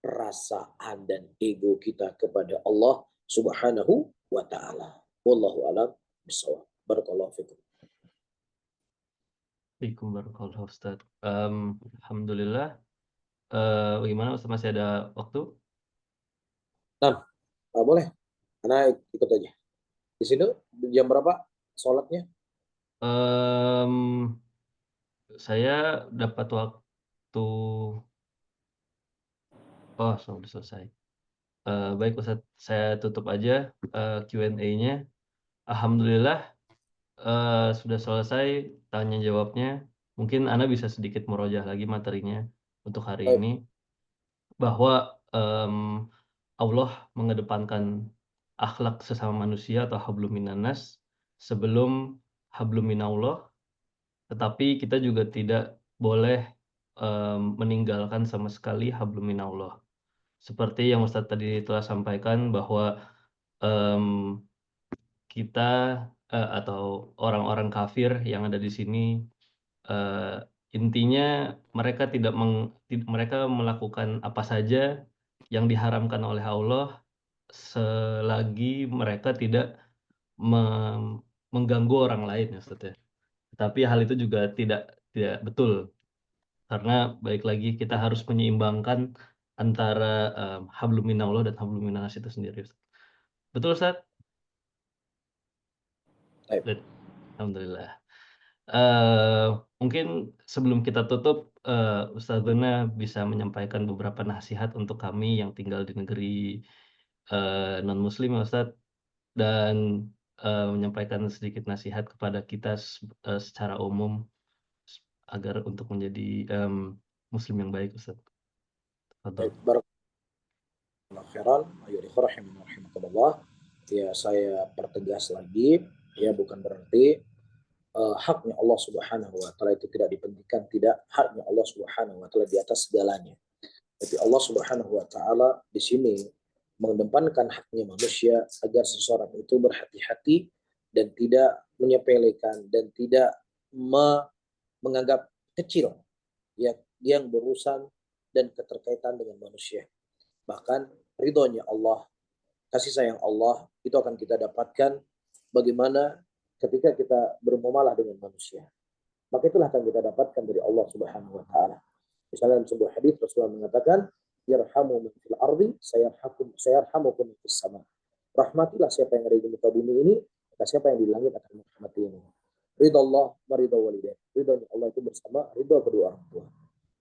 perasaan dan ego kita kepada Allah Subhanahu wa taala. Wallahu a'lam bishawab. Barakallahu fikum. Fiikum barakallahu Ustaz. Alhamdulillah, bagaimana Ustaz, masih ada waktu? Nah, boleh. Karena ikut aja. Di sini jam berapa sholatnya? Mmm, saya dapat waktu, oh sudah selesai. Baik Ustaz, saya tutup aja, Q&A-nya. Alhamdulillah, sudah selesai tanya jawabnya. Mungkin Ana bisa sedikit murojaah lagi materinya untuk hari Baik, ini, bahwa, Allah mengedepankan akhlak sesama manusia atau hablum minannas sebelum hablum minallah, tetapi kita juga tidak boleh, meninggalkan sama sekali hablum minallah. Seperti yang Ustadz tadi telah sampaikan bahwa, mmm, kita, atau orang-orang kafir yang ada di sini, eee, intinya mereka tidak mereka melakukan apa saja yang diharamkan oleh Allah selagi mereka tidak mengganggu orang lain ya, Ustaz, ya. Tapi hal itu juga tidak betul, karena balik lagi kita harus menyeimbangkan antara, hablum minallah dan hablum minannas itu sendiri, Ustaz. Betul, Ustaz? baik. Bet alhamdulillah. Mungkin sebelum kita tutup, Ustadzana bisa menyampaikan beberapa nasihat untuk kami yang tinggal di negeri, non-muslim ya, Ustadz, dan, menyampaikan sedikit nasihat kepada kita secara umum agar untuk menjadi, muslim yang baik, Ustaz. Baik, Tafadhol. barakallahu khairan. Ayo rahimani rahimakumullah. Ya, saya pertegas lagi, ya bukan berarti haknya Allah Subhanahu wa taala itu tidak dipentingkan, tidak. Haknya Allah Subhanahu wa taala di atas segalanya. Tapi Allah Subhanahu wa taala di sini mengedepankan haknya manusia agar seseorang itu berhati-hati dan tidak menyepelekan dan tidak menganggap kecil ya yang berurusan dan keterkaitan dengan manusia. Bahkan ridhonya Allah, kasih sayang Allah itu akan kita dapatkan bagaimana ketika kita bermuamalah dengan manusia. Maka itulah akan kita dapatkan dari Allah Subhanahu wa taala. Misalnya dalam sebuah hadis Rasulullah mengatakan, "Yarhamu man fil ardi, sayarhamukum fis sama." Rahmatilah siapa yang ada di muka bumi ini, maka siapa yang di langit akan merahmati ini. Ridha Allah, ridha walidain. Ridha Allah itu bersama ridha kedua orang tua.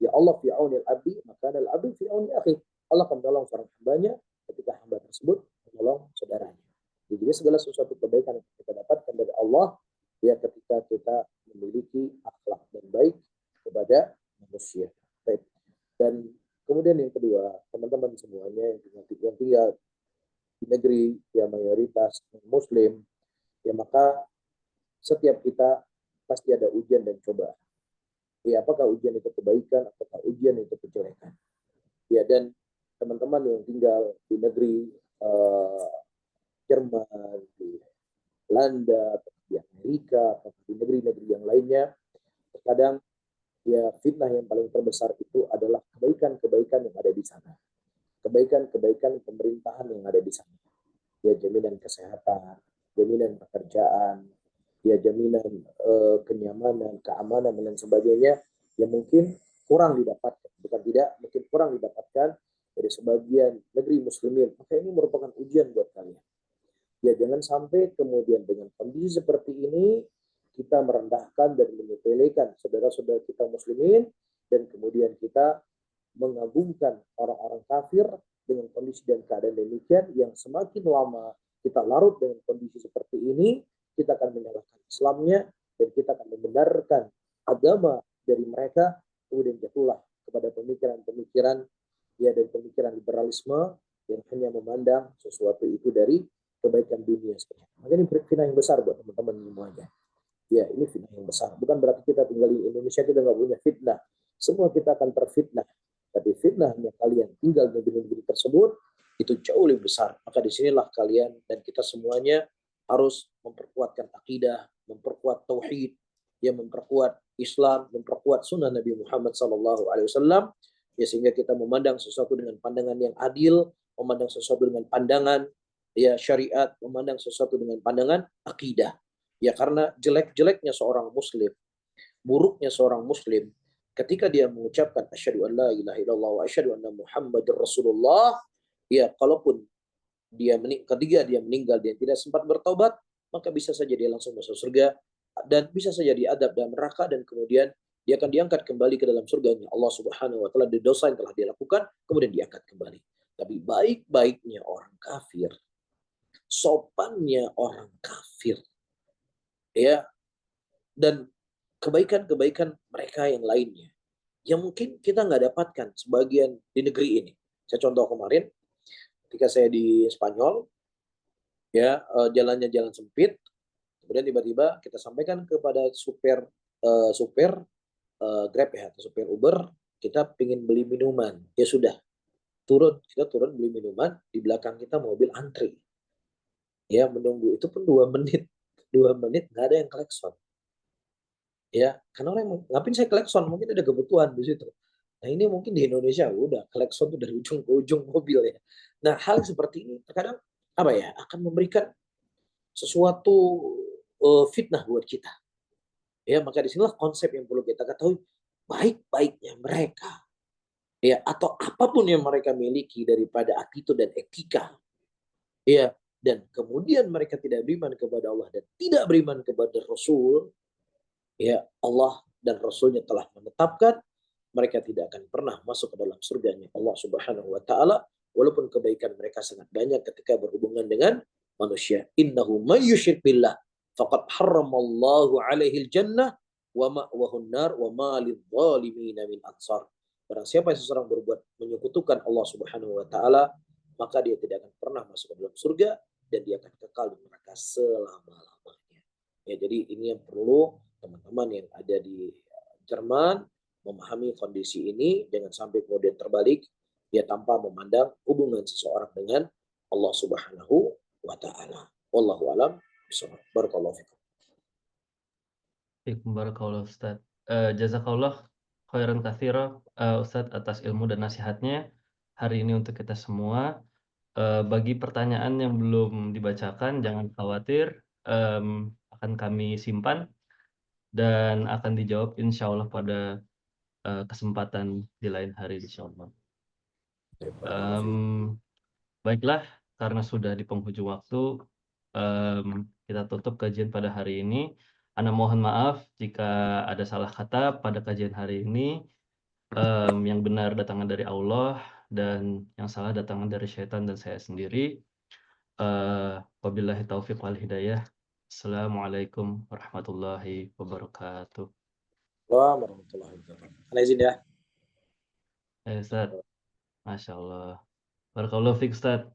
Ya Allah fi auni al-abdi, maka al-abdi fi auni akhi. Allah akan menolong seorang hambanya ketika hamba tersebut menolong saudaranya. Jadi segala sesuatu kebaikan yang kita dapatkan dari Allah ya ketika kita memiliki akhlak dan baik kepada manusia. Baik. Dan kemudian yang kedua, teman-teman semuanya yang tinggal di negeri yang mayoritas muslim, ya maka setiap kita pasti ada ujian dan cobaan. Ya, apakah ujian itu kebaikan, apakah ujian itu kejelekan. Ya, dan teman-teman yang tinggal di negeri Jerman, di Belanda, di Amerika, atau di negeri-negeri yang lainnya, terkadang ya fitnah yang paling terbesar itu adalah kebaikan-kebaikan yang ada di sana. Kebaikan-kebaikan pemerintahan yang ada di sana. Ya jaminan kesehatan, jaminan pekerjaan, ya jaminan kenyamanan, keamanan dan lain sebagainya yang mungkin kurang didapatkan, bukan tidak, mungkin kurang didapatkan dari sebagian negeri muslimin. Maka ini merupakan ujian buat kalian. Ya jangan sampai kemudian dengan kondisi seperti ini kita merendahkan dan menyepelekan saudara-saudara kita muslimin dan kemudian kita mengagungkan orang-orang kafir dengan kondisi dan keadaan demikian yang semakin lama kita larut dengan kondisi seperti ini, kita akan menyalahkan Islamnya dan kita akan membenarkan agama dari mereka, kemudian jatuhlah kepada pemikiran-pemikiran ya dan pemikiran liberalisme yang hanya memandang sesuatu itu dari kebaikan dunia saja. Maka ini fitnah yang besar buat teman-teman semuanya. Ya, ini fitnah yang besar. Bukan berarti kita tinggal di Indonesia kita nggak punya fitnah. Semua kita akan terfitnah. Tapi fitnahnya kalian tinggal di negeri tersebut itu jauh lebih besar. Maka disinilah kalian dan kita semuanya harus memperkuatkan akidah, memperkuat tauhid, ya memperkuat Islam, memperkuat sunnah Nabi Muhammad SAW, ya sehingga kita memandang sesuatu dengan pandangan yang adil, memandang sesuatu dengan pandangan ya syariat, memandang sesuatu dengan pandangan akidah. Ya karena jelek-jeleknya seorang muslim, buruknya seorang muslim ketika dia mengucapkan asyhadu an la ilaha illallah wa asyhadu anna muhammadar rasulullah, ya kalaupun ketika dia meninggal dia tidak sempat bertobat, maka bisa saja dia langsung masuk surga dan bisa saja diadab dalam neraka dan kemudian dia akan diangkat kembali ke dalam surganya Allah Subhanahu wa taala dari dosa yang telah dia lakukan kemudian diangkat kembali. Tapi baik-baiknya orang kafir, sopannya orang kafir, ya, dan kebaikan-kebaikan mereka yang lainnya yang mungkin kita nggak dapatkan sebagian di negeri ini. Saya contoh kemarin ketika saya di Spanyol, ya, jalannya jalan sempit, kemudian tiba-tiba kita sampaikan kepada supir Grab ya atau supir Uber, kita pengen beli minuman, ya sudah, kita turun beli minuman, di belakang kita mobil antri, ya, menunggu itu pun 2 menit, 2 menit nggak ada yang klakson, ya, karena orang ngapain saya klakson, mungkin ada kebutuhan di situ. Nah ini mungkin di Indonesia udah klakson tuh dari ujung ke ujung mobil ya. Nah hal seperti ini terkadang apa ya akan memberikan sesuatu fitnah buat kita. Ya maka disinilah konsep yang perlu kita ketahui, baik-baiknya mereka, ya, atau apapun yang mereka miliki daripada attitude dan etika, ya, dan kemudian mereka tidak beriman kepada Allah dan tidak beriman kepada Rasul, ya, Allah dan Rasulnya telah menetapkan mereka tidak akan pernah masuk ke dalam surganya Allah Subhanahu wa taala, walaupun kebaikan mereka sangat banyak ketika berhubungan dengan manusia. Innahu may yusyrik billah faqad harramallahu alaihi jannah wa ma'wahu nar wa ma lidh-dhalimin min ansar. Barang siapa yang seseorang berbuat menyekutukan Allah Subhanahu wa taala, maka dia tidak akan pernah masuk ke dalam surga dan dia akan kekal di neraka selama-lamanya. Ya, jadi ini yang perlu teman-teman yang ada di Jerman memahami kondisi ini, jangan sampai kemudian terbalik ya tanpa memandang hubungan seseorang dengan Allah Subhanahu wa taala. Wallahu alam bishawab. Barakallahu fikum. Fiikum barakallahu Ustaz. Jazakallah khairan katsira, Ustaz atas ilmu dan nasihatnya hari ini untuk kita semua. Bagi pertanyaan yang belum dibacakan jangan khawatir, akan kami simpan dan akan dijawab insyaallah pada, kesempatan di lain hari insyaallah. Barakallahu fikum. Mmm, Baiklah karena sudah di penghujung waktu, kita tutup kajian pada hari ini. Ana mohon maaf jika ada salah kata pada kajian hari ini, yang benar datangnya dari Allah dan yang salah datangnya dari syaitan dan saya sendiri. Wabillahi taufiq wal hidayah. Assalamualaikum warahmatullahi wabarakatuh. Warahmatullahi wabarakatuh. Ana izin ya. Ustaz, Masya Allah. Barakallahu fiik Ustaz.